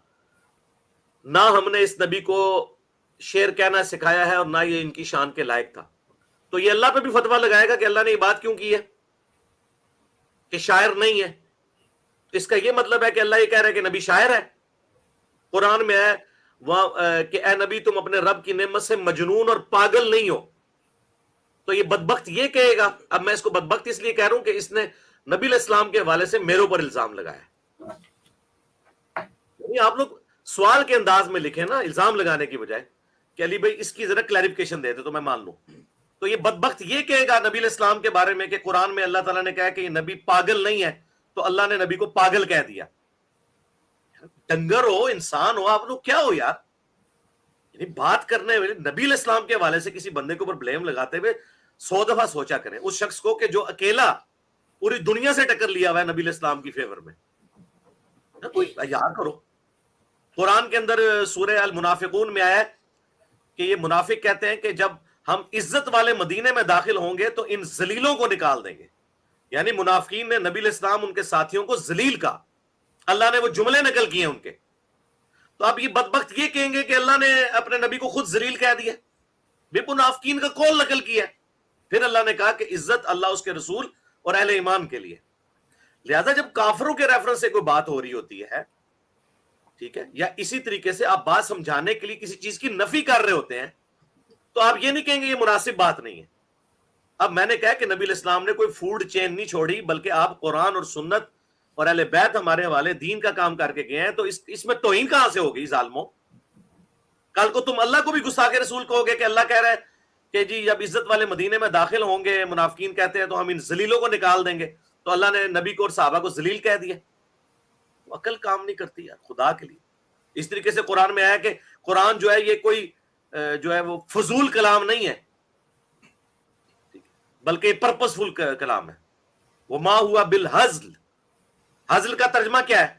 نہ ہم نے اس نبی کو شعر کہنا سکھایا ہے اور نہ یہ ان کی شان کے لائق تھا. تو یہ اللہ پہ بھی فتویٰ لگائے گا کہ اللہ نے یہ بات کیوں کی ہے کہ شاعر نہیں ہے. اس کا یہ مطلب ہے کہ اللہ یہ کہہ رہا ہے کہ نبی شاعر ہے. قرآن میں ہے کہ اے نبی تم اپنے رب کی نعمت سے مجنون اور پاگل نہیں ہو. تو یہ بدبخت یہ کہے گا، اب میں اس کو بدبخت اس لیے کہہ رہا ہوں کہ اس نے نبی علیہ السلام کے حوالے سے میرے اوپر الزام لگایا. یعنی آپ لوگ سوال کے انداز میں لکھیں نا، الزام لگانے کی بجائے کہ علی بھائی اس کی ذرا کلیریفیکیشن دے دے تو میں مان لوں. تو یہ بدبخت یہ کہے گا نبی علیہ السلام کے بارے میں کہ قرآن میں اللہ تعالیٰ نے کہا کہ یہ نبی پاگل نہیں ہے تو اللہ نے نبی کو پاگل کہہ دیا. ڈنگر ہو، انسان ہو، آپ لوگ کیا ہو یار. یعنی بات کرنے میں نبی علیہ السلام کے حوالے سے کسی بندے کے اوپر بلیم لگاتے ہوئے 100 دفعہ سوچا کریں اس شخص کو کہ جو اکیلا پوری دنیا سے ٹکر لیا ہوا ہے نبی علیہ السلام کی فیور میں. کوئی یاد کرو، قرآن کے اندر سورہ المنافقون میں آیا ہے کہ یہ منافق کہتے ہیں کہ جب ہم عزت والے مدینے میں داخل ہوں گے تو ان ذلیلوں کو نکال دیں گے. یعنی منافقین نے نبی علیہ السلام ان کے ساتھیوں کو ذلیل کہا. اللہ نے وہ جملے نقل کیے ان کے. تو اب یہ بدبخت یہ کہیں گے کہ اللہ نے اپنے نبی کو خود ذلیل کہہ دیا، بے منافقین کا قول نقل کیا. پھر اللہ نے کہا کہ عزت اللہ اس کے رسول اور اہل ایمان کے لیے. لہذا جب کافروں کے ریفرنس سے کوئی بات ہو رہی ہوتی ہے، ٹھیک ہے، یا اسی طریقے سے آپ بات سمجھانے کے لیے کسی چیز کی نفی کر رہے ہوتے ہیں تو آپ یہ نہیں کہیں گے یہ مناسب بات نہیں ہے. اب میں نے کہا کہ نبی علیہ السلام نے کوئی فوڈ چین نہیں چھوڑی بلکہ آپ قرآن اور سنت اور اہل بیت ہمارے حوالے دین کا کام کر کے گئے ہیں. تو اس میں توہین کہاں سے ہوگی ظالموں؟ کل کو تم اللہ کو بھی گستاخ رسول کہو گے کہ اللہ کہہ رہا ہے کہ جی جب عزت والے مدینے میں داخل ہوں گے منافقین کہتے ہیں تو ہم ان ذلیلوں کو نکال دیں گے، تو اللہ نے نبی کو اور صحابہ کو ذلیل کہہ دیا. عقل کام نہیں کرتی یار خدا کے لیے. اس طریقے سے قرآن میں آیا کہ قرآن جو ہے یہ کوئی جو ہے وہ فضول کلام نہیں ہے بلکہ یہ پرپس فل کلام ہے. وما ہوا بالہزل، ہزل کا ترجمہ کیا ہے؟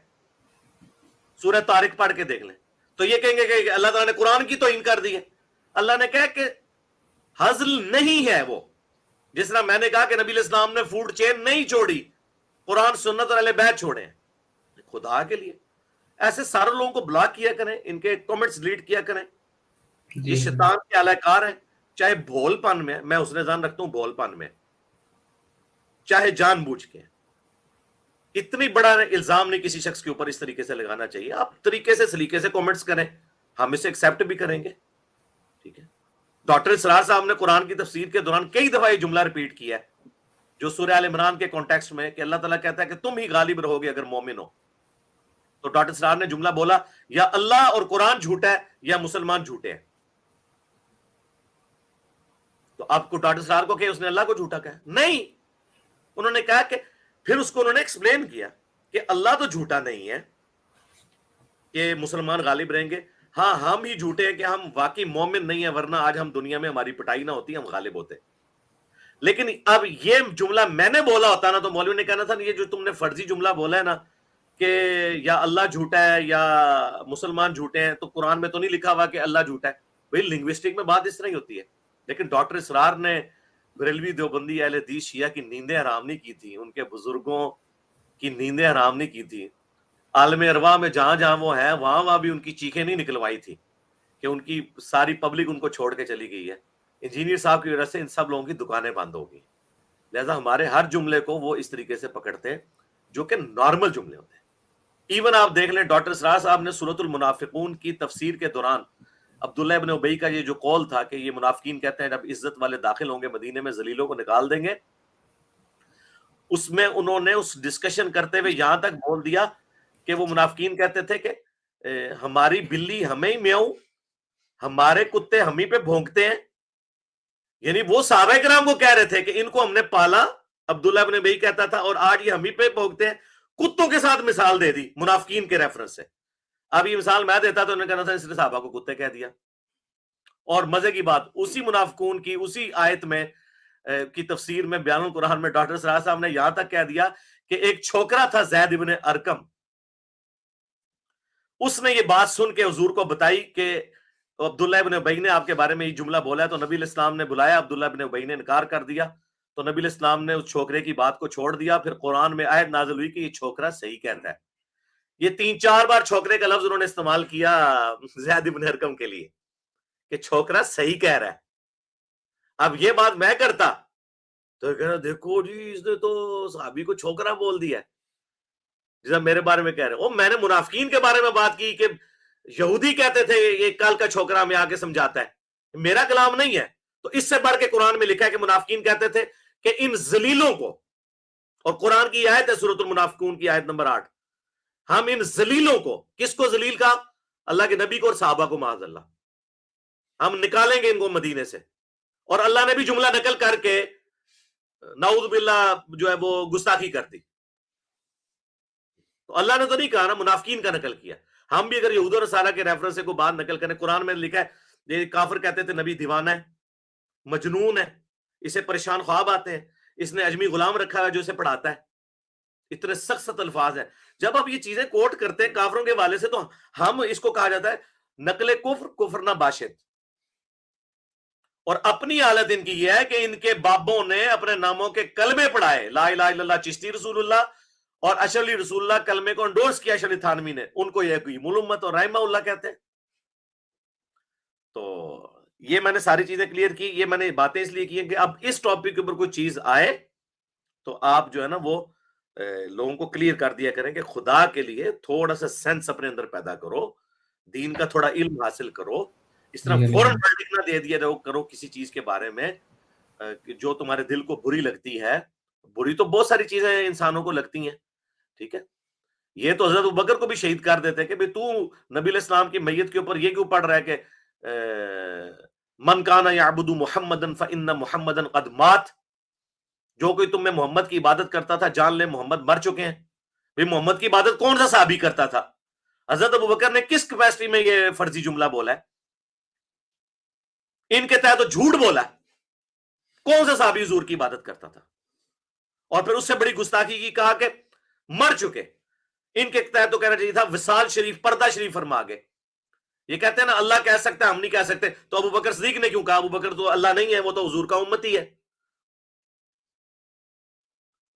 سورہ طارق پڑھ کے دیکھ لیں تو یہ کہیں گے کہ اللہ تعالیٰ نے قرآن کی توہین کر دی ہے. اللہ نے کہا کہ ہزل نہیں ہے وہ، جس طرح میں نے کہا کہ نبی علیہ السلام نے فوڈ چین نہیں چھوڑی، قرآن سنت اور اہل بیت چھوڑے ہیں. خدا کے لیے ایسے سارے لوگوں کو بلاک کیا کریں، ان کے کمنٹس ڈیلیٹ کیا کریں. یہ شیطان کے اعلی کار ہیں، چاہے بھول پن میں، میں اس نے جان رکھتا ہوں بھول پن میں، چاہے جان بوجھ کے. اتنی بڑا الزام نہیں کسی شخص کے اوپر اس طریقے سے لگانا چاہیے. آپ طریقے سے سلیقے سے کمنٹس کریں، ہم اسے ایکسیپٹ بھی کریں گے، ٹھیک ہے. ڈاکٹر اسرار صاحب نے قرآن کی تفسیر کے دوران کئی دفعہ یہ جملہ ریپیٹ کیا ہے جو سورہ آل عمران کے کانٹیکسٹ میں کہ اللہ تعالیٰ کہتا ہے کہ تم ہی غالب رہو گے اگر مومن ہو. تو ڈاکٹر اسرار نے جملہ بولا یا اللہ اور قرآن جھوٹا ہے یا مسلمان جھوٹے ہیں. تو آپ کو ڈاکٹر اسرار کو کہ اس نے اللہ کو جھوٹا کہا؟ نہیں، انہوں نے کہا کہ پھر اس کو انہوں نے ایکسپلین کیا کہ اللہ تو جھوٹا نہیں ہے کہ مسلمان غالب رہیں گے. ہاں ہم ہی جھوٹے ہیں کہ ہم واقعی مومن نہیں ہیں، ورنہ آج ہم دنیا میں ہماری پٹائی نہ ہوتی، ہم غالب ہوتے. لیکن اب یہ جملہ میں نے بولا ہوتا نا تو مولوی نے کہنا تھا یہ جو تم نے فرضی جملہ بولا ہے نا کہ یا اللہ جھوٹا ہے یا مسلمان جھوٹے ہیں، تو قرآن میں تو نہیں لکھا ہوا کہ اللہ جھوٹا ہے. بھائی لنگوسٹک میں بات اس طرح ہی ہوتی ہے. لیکن ڈاکٹر اسرار نے بریلوی دیوبندی اہل حدیث شیعہ کی نیندیں حرام نہیں کی تھی، ان کے بزرگوں کی نیندیں حرام نہیں کی تھی. عالم ارواح میں جہاں جہاں وہ ہیں وہاں بھی ان کی چیخیں نہیں نکلوائی تھی کہ ان کی ساری پبلک ان کو چھوڑ کے چلی گئی ہے. انجینئر صاحب کی وجہ سے ان سب لوگوں کی دکانیں بند ہو گئی. لہذا ہمارے ہر جملے کو وہ اس طریقے سے پکڑتے ہیں جو کہ نارمل جملے ہوتے ہیں. ایون آپ دیکھ لیں ڈاکٹر اسرار صاحب نے سورۃ المنافقون کی تفسیر کے دوران عبداللہ ابن ابی کا یہ جو قول تھا کہ یہ منافقین کہتے ہیں جب عزت والے داخل ہوں گے مدینے میں ذلیلوں کو نکال دیں گے، اس میں انہوں نے اس ڈسکشن کرتے ہوئے یہاں تک بول دیا کہ وہ منافقین کہتے تھے کہ ہماری بلی ہمیں ہی میاؤں، ہمارے کتے ہم ہی پہ بھونکتے ہیں. یعنی وہ صحابہ کرام کو کہہ رہے تھے کہ ان کو ہم نے پالا، عبداللہ ابن ابی کہتا تھا، اور آج یہ ہم ہی پہ بھونکتے ہیں. کتوں کے ساتھ مثال دے دی منافقین کے ریفرنس سے. اب یہ مثال میں دیتا تو انہوں نے کہنا تھا اس نے صحابہ کو کتے کہہ دیا. اور مزے کی بات، اسی منافقون کی اسی آیت میں کی تفسیر میں بیان القرآن میں ڈاکٹر سراج صاحب نے یہاں تک کہہ دیا کہ ایک چھوکرا تھا زید ابن ارقم، اس نے یہ بات سن کے حضور کو بتائی کہ عبداللہ ابن ابی نے آپ کے بارے میں یہ جملہ بولا ہے. تو نبی علیہ السلام نے بلایا، عبداللہ ابن ابی نے انکار کر دیا. تو نبی علیہ السلام نے اس چھوکرے کی بات کو چھوڑ دیا. پھر قرآن میں آیت نازل ہوئی کہ یہ چھوکرا صحیح کہتا ہے. یہ 3-4 بار چھوکرے کا لفظ انہوں نے استعمال کیا زید ابن ارقم کے لیے کہ چھوکرا صحیح کہہ رہا ہے. اب یہ بات میں کرتا تو کہنا دیکھو جی اس نے تو صحابی کو چھوکرا بول دیا ہے جیسا میرے بارے میں کہہ رہے. میں نے منافقین کے بارے میں بات کی کہ یہودی کہتے تھے یہ کل کا چھوکرا میں آ کے سمجھاتا ہے، میرا کلام نہیں ہے. تو اس سے بڑھ کے قرآن میں لکھا ہے کہ منافقین کہتے تھے کہ ان ذلیلوں کو، اور قرآن کی آیت ہے سورۃ المنافقون کی آیت نمبر 8، ہم ان ذلیلوں کو، کس کو ذلیل کا؟ اللہ کے نبی کو اور صحابہ کو، معاذ اللہ، ہم نکالیں گے ان کو مدینے سے. اور اللہ نے بھی جملہ نقل کر کے نعوذ باللہ جو ہے وہ گستاخی کر دی. تو اللہ نے تو نہیں کہا نا، منافقین کا نقل کیا. ہم بھی اگر یہود و نصارہ کے ریفرنس سے کوئی بات نقل کریں، قرآن میں لکھا ہے یہ کافر کہتے تھے نبی دیوانہ ہے، مجنون ہے، اسے پریشان خواب آتے ہیں، اس نے اجمی غلام رکھا ہے جو اسے پڑھاتا ہے. اتنے سخت سخت الفاظ ہیں. جب آپ یہ چیزیں کوٹ کرتے ہیں کافروں کے حوالے سے تو ہم اس کو کہا جاتا ہے نقل کفر، کفر نہ باشد. اور اپنی حالت ان کی یہ ہے کہ ان کے بابوں نے اپنے ناموں کے کلمے پڑھائے، لا الہ الا اللہ چشتی رسول اللہ اور اشرف رسول اللہ کلمے کو انڈورس کیا شریف تھانوی نے، ان کو یہ قیم الامت اور رحمہ اللہ کہتے ہیں. تو یہ میں نے ساری چیزیں کلیئر کی. یہ میں نے باتیں اس لیے کی ہیں کہ اب اس ٹاپک کے اوپر کوئی چیز آئے تو آپ جو ہے نا وہ لوگوں کو کلیئر کر دیا کریں کہ خدا کے لیے تھوڑا سا سینس اپنے اندر پیدا کرو، دین کا تھوڑا علم حاصل کرو. اس طرح فوراً ورڈکٹ نہ دے دیا کرو کسی چیز کے بارے میں جو تمہارے دل کو بری لگتی ہے. بری تو بہت ساری چیزیں انسانوں کو لگتی ہیں، ٹھیک ہے. یہ تو حضرت ابوبکر کو بھی شہید کر دیتے کہ تو نبی علیہ السلام کی میت کے اوپر یہ کیوں پڑھ رہا ہے کہ من کان یعبد محمدا فإن محمدا قد مات. جو کوئی تم میں محمد کی عبادت کرتا تھا جان لے محمد مر چکے ہیں. بھئی محمد کی عبادت کون سا صحابی کرتا تھا؟ حضرت ابوبکر نے کس کیپیسٹی میں یہ فرضی جملہ بولا ہے؟ ان کے تحت تو جھوٹ بولا ہے. کون سا صحابی حضور کی عبادت کرتا تھا؟ اور پھر اس سے بڑی گستاخی کی، کہا کہ مر چکے. ان کے تحت تو کہنا چاہیے تھا وصال شریف، پردہ شریف فرما گے. یہ کہتے ہیں نا اللہ کہہ سکتا ہے ہم نہیں کہہ سکتے، تو ابوبکر صدیق نے کیوں کہا؟ ابوبکر تو اللہ نہیں ہے، وہ تو حضور کا امتی ہے.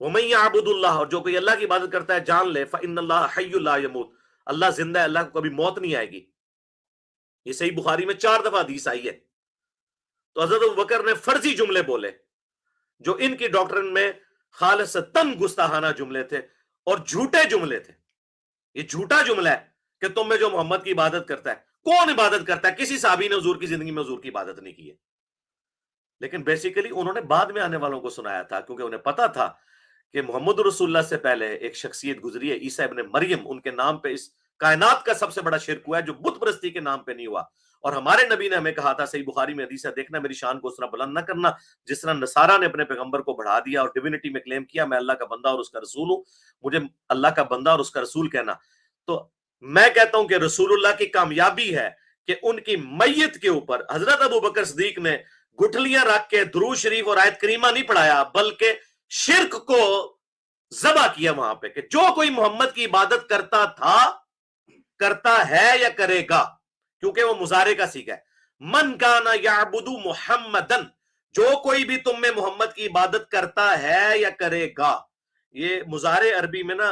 وَمَن يَعْبُدُ اللَّهَ، اور جو کوئی اللہ کی عبادت کرتا ہے جان لے فَإِنَّ اللَّهَ حَيٌّ لَا يَمُوتُ، اللہ زندہ ہے، اللہ کو کبھی موت نہیں آئے گی. یہ صحیح بخاری میں 4 دفعہ حدیث آئی ہے. تو حضرت ابوبکر نے فرضی جملے بولے جو ان کی ڈاکٹرن میں خالصتاً گستاخانہ جملے تھے اور جھوٹے جملے تھے. یہ جھوٹا جملہ ہے کہ تم میں جو محمد کی عبادت کرتا ہے، کون عبادت کرتا ہے؟ کسی صحابی نے حضور کی زندگی میں حضور کی عبادت نہیں کی ہے. لیکن بیسیکلی انہوں نے بعد میں آنے والوں کو سنایا تھا، کیونکہ انہیں پتا تھا کہ محمد رسول اللہ سے پہلے ایک شخصیت گزری ہے عیسیٰ ابن مریم، ان کے نام پہ اس کائنات کا سب سے بڑا شرک ہوا ہے جو بت پرستی کے نام پہ نہیں ہوا. اور ہمارے نبی نے ہمیں کہا تھا، صحیح بخاری میں حدیث ہے، دیکھنا میری شان کو اس طرح بلند نہ کرنا جس طرح نصارہ نے اپنے پیغمبر کو بڑھا دیا اور ڈیوینٹی میں کلیم کیا میں اللہ کا بندہ اور اس کا رسول ہوں، مجھے اللہ کا بندہ اور اس کا رسول کہنا. تو میں کہتا ہوں کہ رسول اللہ کی کامیابی ہے کہ ان کی میت کے اوپر حضرت ابوبکر صدیق نے گٹھلیاں رکھ کے درود شریف اور آیت کریمہ نہیں پڑھایا، بلکہ شرک کو ذبح کیا وہاں پہ کہ جو کوئی محمد کی عبادت کرتا تھا، کرتا ہے یا کرے گا، کیونکہ وہ مضارع کا سیغہ ہے. من کانا یعبد محمدن، جو کوئی بھی تم میں محمد کی عبادت کرتا ہے یا کرے گا. یہ مضارع عربی میں نا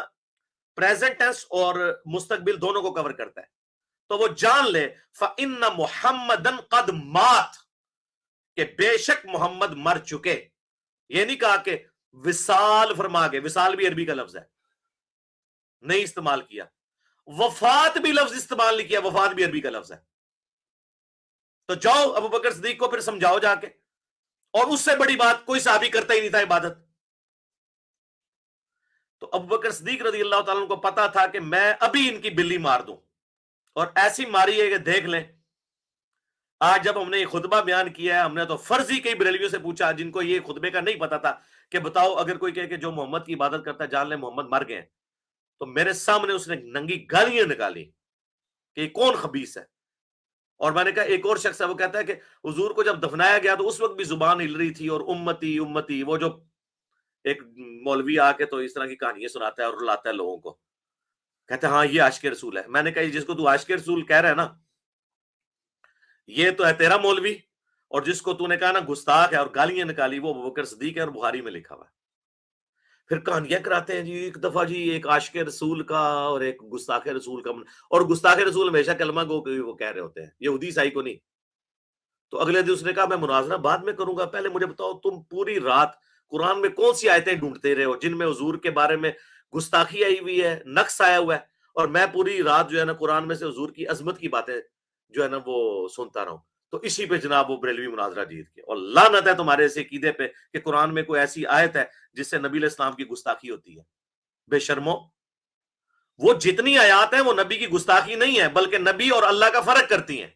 پریزنٹ ٹینس اور مستقبل دونوں کو کور کرتا ہے. تو وہ جان لے فَإِنَّ مُحَمَّدًا قَدْ مَاتَ، کہ بے شک محمد مر چکے. یہ نہیں کہا کہ وصال فرما گئے، وصال بھی عربی کا لفظ ہے، نہیں استعمال کیا. وفات بھی لفظ استعمال نہیں کیا، وفات بھی عربی کا لفظ ہے. تو جاؤ ابو بکر صدیق کو پھر سمجھاؤ جا کے. اور اس سے بڑی بات کوئی صحابی کرتا ہی نہیں تھا عبادت. تو ابو بکر صدیق رضی اللہ تعالیٰ عنہ کو پتا تھا کہ میں ابھی ان کی بلی مار دوں, اور ایسی ماری ہے کہ دیکھ لیں. آج جب ہم نے یہ خطبہ بیان کیا ہے, ہم نے تو فرضی کئی بریلویوں سے پوچھا جن کو یہ خطبے کا نہیں پتا تھا کہ بتاؤ اگر کوئی کہے کہ جو محمد کی عبادت کرتا ہے جان لے محمد مر گئے, تو میرے سامنے اس نے ننگی گالیاں نکالی کہ یہ کون خبیث ہے. اور میں نے کہا ایک اور شخص ہے, وہ کہتا ہے کہ حضور کو جب دفنایا گیا تو اس وقت بھی زبان ہل رہی تھی, اور امتی امتی, وہ جو ایک مولوی آ کے تو اس طرح کی کہانیاں سناتا ہے اور رلاتا ہے لوگوں کو, کہتے ہیں ہاں یہ عاشق رسول ہے. میں نے کہا جس کو تو عاشق رسول کہہ رہا ہے نا, یہ تو ہے تیرا مولوی, اور جس کو تو نے کہا نا گستاخ ہے اور گالیاں نکالی, وہ ابو بکر صدیق ہے اور بخاری میں لکھا ہوا ہے. پھر کہانیاں کراتے ہیں جی, ایک دفعہ جی ایک عاشق رسول کا اور ایک گستاخ رسول کا, اور گستاخ رسول ہمیشہ کلمہ گو وہ کہہ رہے ہوتے ہیں, یہودی عیسائی کو نہیں. تو اگلے دن اس نے کہا میں مناظرہ بعد میں کروں گا, پہلے مجھے بتاؤ تم پوری رات قرآن میں کون سی آیتیں ڈھونڈتے رہے ہو جن میں حضور کے بارے میں گستاخی آئی ہوئی ہے, نقص آیا ہوا ہے, اور میں پوری رات جو ہے نا قرآن میں سے حضور کی عظمت کی باتیں جو ہے نا وہ سنتا رہا ہوں. تو اسی پہ جناب وہ بریلوی مناظرہ جیت کے, اور لعنت ہے تمہارے ایسے عقیدے پہ کہ قرآن میں کوئی ایسی آیت ہے جس سے نبی علیہ السلام کی گستاخی ہوتی ہے. بے شرمو, وہ جتنی آیات ہیں وہ نبی کی گستاخی نہیں ہے, بلکہ نبی اور اللہ کا فرق کرتی ہیں.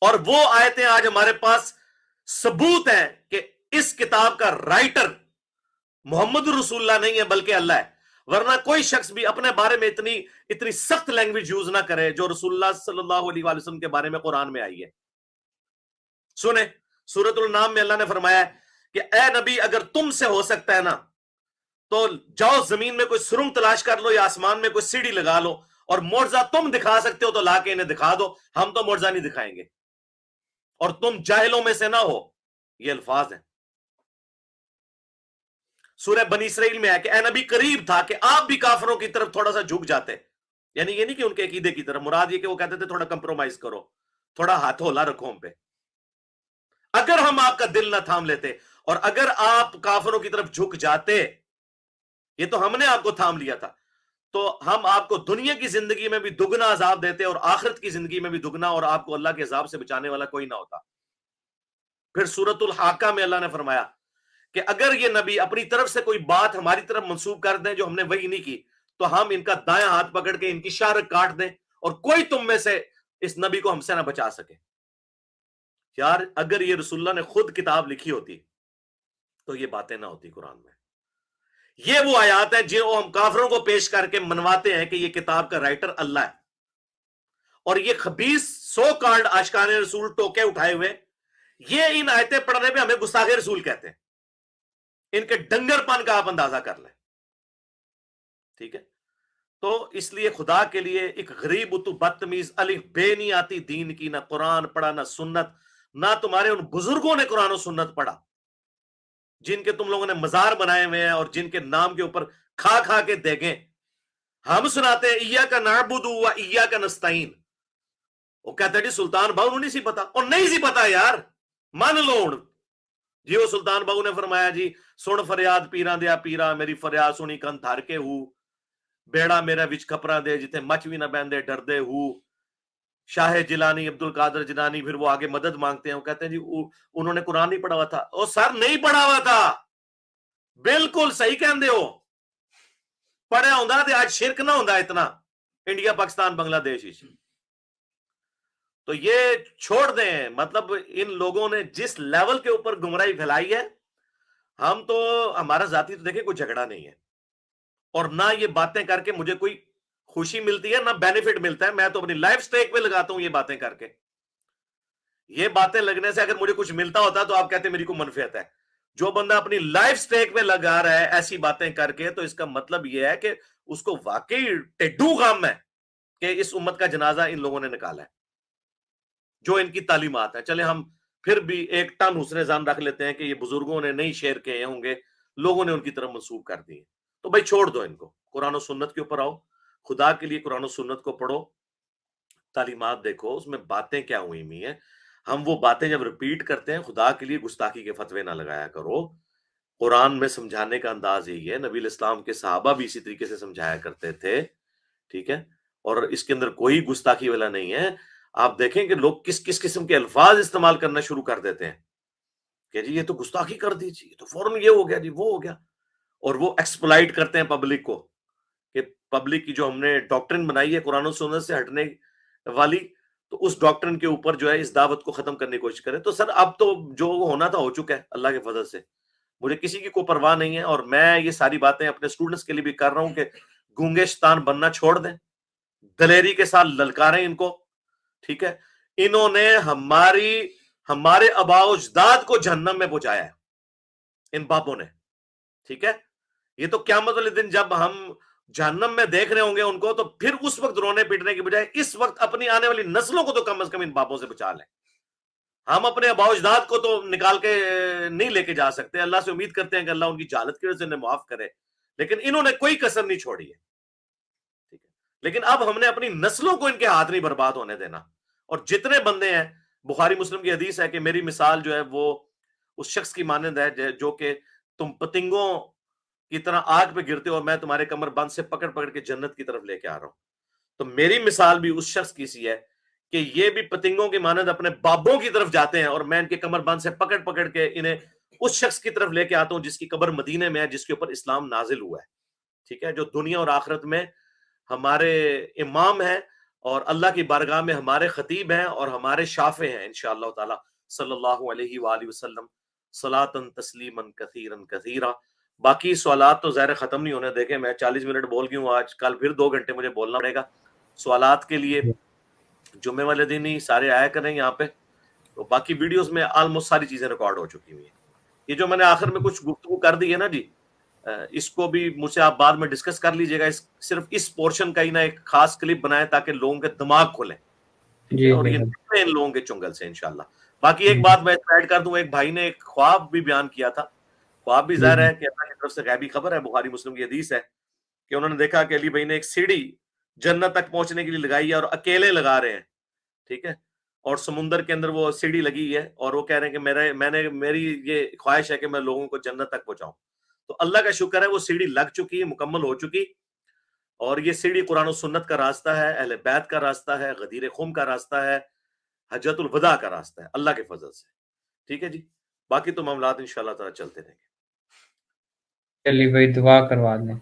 اور وہ آیتیں آج ہمارے پاس ثبوت ہیں کہ اس کتاب کا رائٹر محمد رسول اللہ نہیں ہے بلکہ اللہ ہے. ورنہ کوئی شخص بھی اپنے بارے میں اتنی سخت لینگویج یوز نہ کرے جو رسول اللہ صلی اللہ علیہ وآلہ وسلم کے بارے میں قرآن میں آئی ہے. سنیں, سورۃ النام میں اللہ نے فرمایا ہے کہ اے نبی اگر تم سے ہو سکتا ہے نا تو جاؤ زمین میں کوئی سرنگ تلاش کر لو یا آسمان میں کوئی سیڑھی لگا لو, اور معجزہ تم دکھا سکتے ہو تو لا کے انہیں دکھا دو, ہم تو معجزہ نہیں دکھائیں گے, اور تم جاہلوں میں سے نہ ہو. یہ الفاظ ہیں. سورہ بنی اسرائیل میں ہے کہ اے نبی قریب تھا کہ آپ بھی کافروں کی طرف تھوڑا سا جھک جاتے, یعنی یہ نہیں کہ ان کے عقیدے کی طرف, مراد یہ کہ وہ کہتے تھے تھوڑا کمپرومائز کرو, تھوڑا ہاتھ ہولا رکھو ہم پہ. اگر ہم آپ کا دل نہ تھام لیتے اور اگر آپ کافروں کی طرف جھک جاتے, یہ تو ہم نے آپ کو تھام لیا تھا, تو ہم آپ کو دنیا کی زندگی میں بھی دگنا عذاب دیتے اور آخرت کی زندگی میں بھی دگنا, اور آپ کو اللہ کے عذاب سے بچانے والا کوئی نہ ہوتا. پھر سورۃ الحاقہ میں اللہ نے فرمایا کہ اگر یہ نبی اپنی طرف سے کوئی بات ہماری طرف منسوب کر دیں جو ہم نے وہی نہیں کی, تو ہم ان کا دایاں ہاتھ پکڑ کے ان کی شارک کاٹ دیں, اور کوئی تم میں سے اس نبی کو ہم سے نہ بچا سکے. یار اگر یہ رسول اللہ نے خود کتاب لکھی ہوتی تو یہ باتیں نہ ہوتی قرآن میں. یہ وہ آیات ہیں جو ہم کافروں کو پیش کر کے منواتے ہیں کہ یہ کتاب کا رائٹر اللہ ہے, اور یہ خبیث سو کالڈ عاشقان رسول ٹوکے اٹھائے ہوئے یہ ان آیتیں پڑھنے پہ ہمیں گستاخ رسول کہتے ہیں. ان کے ڈنگر پن کا آپ اندازہ کر لیں. ٹھیک ہے, تو اس لیے خدا کے لیے ایک غریب تو بدتمیز الف بے نہیں آتی دین کی, نہ قرآن پڑھا نہ سنت, نہ تمہارے ان بزرگوں نے قرآن و سنت پڑھا جن کے تم لوگوں نے مزار بنائے ہوئے ہیں اور جن کے نام کے اوپر کھا کھا کے دیگیں. ہم سناتے ہیں ایاک نعبد و ایاک نستعین, وہ کہتے ہیں جی سلطان باہو نہیں سی پتا, اور نہیں سی پتا یار, مان لو جی وہ سلطان باہو نے فرمایا جی سن فریاد پیران دیا پیرا, میری فریاد سنی کن تھار کے ہوں, بیڑا میرا وچ کپڑا دے جتے مچ بھی نہ بہندے ڈردے ہوں. شاہ جیلانی عبد القادر جیلانی پھر وہ آگے مدد مانگتے ہیں, وہ کہتے ہیں جی انہوں نے قرآن نہیں پڑھا ہوا تھا. او سر نہیں پڑھا ہوا تھا, بالکل صحیح کہندے ہو, پڑھا ہوندا تے آج شرک نہ ہوندا اتنا انڈیا پاکستان بنگلہ دیش. تو یہ چھوڑ دیں, مطلب ان لوگوں نے جس لیول کے اوپر گمراہی پھیلائی ہے, ہم تو ہمارا ذاتی تو دیکھیں کوئی جھگڑا نہیں ہے, اور نہ یہ باتیں کر کے مجھے کوئی خوشی ملتی ہے نہ بینیفٹ ملتا ہے. میں تو اپنی لائف سٹیک پہ لگاتا ہوں یہ باتیں کر کے. یہ باتیں لگنے سے اگر مجھے کچھ ملتا ہوتا تو آپ کہتے میری کو منفعت ہے. جو بندہ اپنی لائف سٹیک پہ لگا رہا ہے ایسی باتیں کر کے, تو اس کا مطلب یہ ہے کہ اس کو واقعی ٹڈو غم ہے کہ اس امت کا جنازہ ان لوگوں نے نکالا ہے جو ان کی تعلیمات ہیں. چلے ہم پھر بھی ایک ٹن حسن ظن رکھ لیتے ہیں کہ یہ بزرگوں نے نہیں شیئر کیے ہوں گے, لوگوں نے ان کی طرف منسوب کر دی. تو بھائی چھوڑ دو ان کو, قرآن و سنت کے اوپر آؤ, خدا کے لیے قرآن و سنت کو پڑھو, تعلیمات دیکھو اس میں باتیں کیا ہوئی ہوئی ہیں. ہم وہ باتیں جب ریپیٹ کرتے ہیں, خدا کے لیے گستاخی کے فتوے نہ لگایا کرو. قرآن میں سمجھانے کا انداز یہی ہے, نبی علیہ السلام کے صحابہ بھی اسی طریقے سے سمجھایا کرتے تھے. ٹھیک ہے, اور اس کے اندر کوئی گستاخی والا نہیں ہے. آپ دیکھیں کہ لوگ کس کس قسم کے الفاظ استعمال کرنا شروع کر دیتے ہیں کہ جی یہ تو گستاخی کر دی جی، یہ تو فوراً یہ ہو گیا جی، وہ ہو گیا، اور وہ ایکسپلائٹ کرتے ہیں پبلک کو کہ پبلک کی جو ہم نے ڈاکٹرن بنائی ہے قرآن و سنت سے ہٹنے والی، تو اس ڈاکٹرن کے اوپر جو ہے اس دعوت کو ختم کرنے کی کوشش کریں. تو سر اب تو جو ہونا تھا ہو چکا ہے اللہ کے فضل سے، مجھے کسی کی کوئی پرواہ نہیں ہے، اور میں یہ ساری باتیں اپنے اسٹوڈنٹس کے لیے بھی کر رہا ہوں کہ گونگے شیطان بننا چھوڑ دیں، دلیری کے ساتھ للکاریں ان کو. ٹھیک ہے، انہوں نے ہمارے آباء و اجداد کو جہنم میں پہنچایا ہے ان بابوں نے. ٹھیک ہے، یہ تو قیامت والے دن جب ہم جہنم میں دیکھ رہے ہوں گے ان کو، تو پھر اس وقت رونے پیٹنے کی بجائے اس وقت اپنی آنے والی نسلوں کو تو کم از کم ان بابوں سے بچا لیں. ہم اپنے آباء و اجداد کو تو نکال کے نہیں لے کے جا سکتے، اللہ سے امید کرتے ہیں کہ اللہ ان کی جہالت کی وجہ سے انہیں معاف کرے، لیکن انہوں نے کوئی کسر نہیں چھوڑی ہے. ٹھیک ہے، لیکن اب ہم نے اپنی نسلوں کو ان کے ہاتھ نہیں برباد ہونے دینا. اور جتنے بندے ہیں، بخاری مسلم کی حدیث ہے کہ میری مثال جو ہے وہ اس شخص کی مانند ہے جو کہ تم پتنگوں کی طرح آگ پہ گرتے ہو اور میں تمہارے کمر بند سے پکڑ پکڑ کے جنت کی طرف لے کے آ رہا ہوں. تو میری مثال بھی اس شخص کی سی ہے کہ یہ بھی پتنگوں کی مانند اپنے بابوں کی طرف جاتے ہیں، اور میں ان کے کمر بند سے پکڑ پکڑ کے انہیں اس شخص کی طرف لے کے آتا ہوں جس کی قبر مدینے میں ہے، جس کے اوپر اسلام نازل ہوا ہے. ٹھیک ہے، جو دنیا اور آخرت میں ہمارے امام ہیں اور اللہ کی بارگاہ میں ہمارے خطیب ہیں اور ہمارے شافع ہیں انشاءاللہ تعالی صلی اللہ علیہ وآلہ وسلم صلاۃً تسلیما کثیرا کثیرا. باقی سوالات تو ظاہر ختم نہیں ہونے. دیکھیں میں 40 منٹ بول گئی ہوں آج، کل پھر 2 گھنٹے مجھے بولنا پڑے گا. سوالات کے لیے جمعے والے دن ہی سارے آیا کریں یہاں پہ. تو باقی ویڈیوز میں آلموسٹ ساری چیزیں ریکارڈ ہو چکی ہوئی ہیں. یہ جو میں نے آخر میں کچھ گفتگو کر دی ہے نا جی، اس کو بھی مجھ سے آپ بعد میں ڈسکس کر لیجئے گا. صرف اس پورشن کا ہی نا ایک خاص کلپ بنائیں تاکہ لوگوں کے دماغ کھلیں. ٹھیک ہے، اور یہ نکلیں ان لوگوں کے چنگل سے انشاءاللہ. باقی ایک بات میں ایڈ کر دوں، ایک بھائی نے ایک خواب بھی بیان کیا تھا. خواب بھی ظاہر ہے کہ اللہ کی طرف سے غیبی خبر ہے، بخاری مسلم کی حدیث ہے کہ انہوں نے دیکھا کہ علی بھائی نے ایک سیڑھی جنت تک پہنچنے کے لیے لگائی ہے اور اکیلے لگا رہے ہیں. ٹھیک ہے، اور سمندر کے اندر وہ سیڑھی لگی ہے اور وہ کہہ رہے ہیں کہ میری یہ خواہش ہے کہ میں لوگوں کو جنت تک پہنچاؤں. تو اللہ کا شکر ہے وہ سیڑھی لگ چکی ہے، مکمل ہو چکی، اور یہ سیڑھی قرآن و سنت کا راستہ ہے، اہل بیت کا راستہ ہے، غدیر خم کا راستہ ہے، حجۃ الوداع کا راستہ ہے اللہ کے فضل سے. ٹھیک ہے جی، باقی تو معاملات انشاءاللہ تعالی چلتے رہیں گے. چلیے بھائی دعا کروا دیں.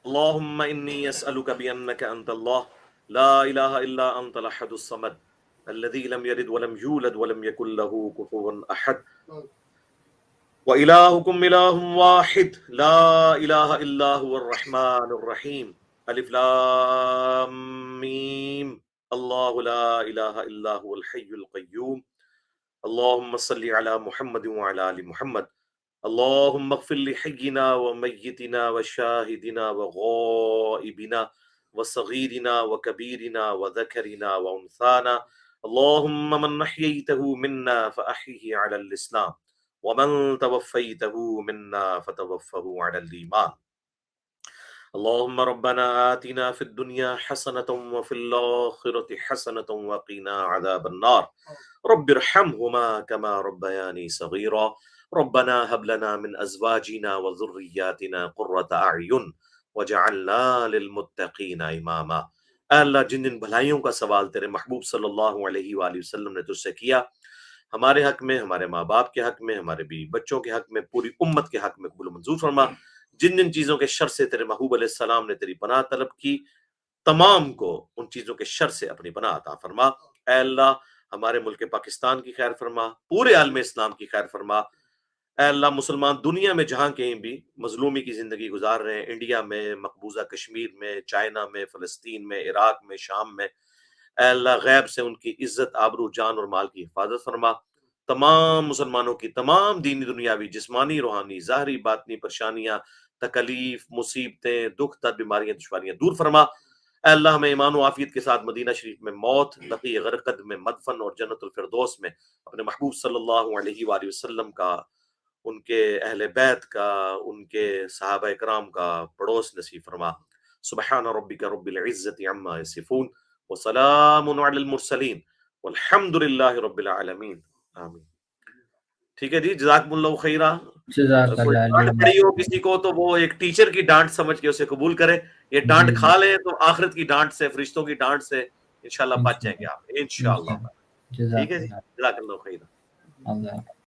اللہم انی اسألک بانک انت اللہ لا الہ الا انت الاحد الصمد الذی لم یلد ولم یولد ولم یکن له کفوا احد وإلہکم الہ واحد لا الہ الا هو الرحمن الرحیم الف لام میم اللہ لا الہ الا هو الحی القیوم اللہم صلی علی محمد وعلی آل محمد اللہم اغفر لحینا ومیتنا وشاہدنا وغائبنا وصغیرنا وکبیرنا وذکرنا وانثانا اللہم من احییتہ منا فاحیہ علی الاسلام ومن توفیتہ منا فتوفہ علی الایمان اللہم ربنا آتنا فی الدنیا حسنة وفی الآخرة حسنة وقنا عذاب النار رب ارحمہما کما ربیانی صغیرا ربنا هب لنا من ازواجنا وذریاتنا قرۃ اعین وجعلنا للمتقین اماما. اے اللہ جن جن بھلائیوں کا سوال تیرے محبوب صلی اللہ علیہ وآلہ وسلم نے تجھ سے کیا، ہمارے حق میں، ہمارے ماں باپ کے حق میں، ہمارے بیوی بچوں کے حق میں، پوری امت کے حق میں قبول و منظور فرما. جن جن چیزوں کے شر سے تیرے محبوب علیہ السلام نے تیری پناہ طلب کی، تمام کو ان چیزوں کے شر سے اپنی پناہ عطا فرما. اے اللہ ہمارے ملک پاکستان کی خیر فرما، پورے عالم اسلام کی خیر فرما. اے اللہ مسلمان دنیا میں جہاں کہیں بھی مظلومی کی زندگی گزار رہے ہیں، انڈیا میں، مقبوضہ کشمیر میں، چائنا میں، فلسطین میں، عراق میں، شام میں، اے اللہ غیب سے ان کی عزت، آبرو، جان اور مال کی حفاظت فرما. تمام مسلمانوں کی تمام دینی دنیاوی جسمانی روحانی ظاہری باطنی پریشانیاں، تکلیف، مصیبتیں، دکھ درد، بیماریاں، دشواریاں دور فرما. اے اللہ ہمیں ایمان و عافیت کے ساتھ مدینہ شریف میں موت، لقی غرقد میں مدفن اور جنت الفردوس میں اپنے محبوب صلی اللہ علیہ وآلہ وسلم کا، ان کے اہل بیت کا، ان کے صحابہ کرام کا پڑوس نصیب فرما. سبحان ربک رب العزت عما یصفون وسلام علی المرسلین والحمد للہ رب العالمین آمین. ٹھیک ہے جی، جزاکم اللہ خیرہ. جزاک کوئی اللہ ڈانٹ پڑی ہو کسی کو تو وہ ایک ٹیچر کی ڈانٹ سمجھ کے اسے قبول کرے. یہ ڈانٹ کھا لے تو آخرت کی ڈانٹ سے، فرشتوں کی ڈانٹ سے انشاءاللہ بچ جائیں گے آپ انشاءاللہ. ٹھیک ہے جی, جزاک اللہ خیر. اللہ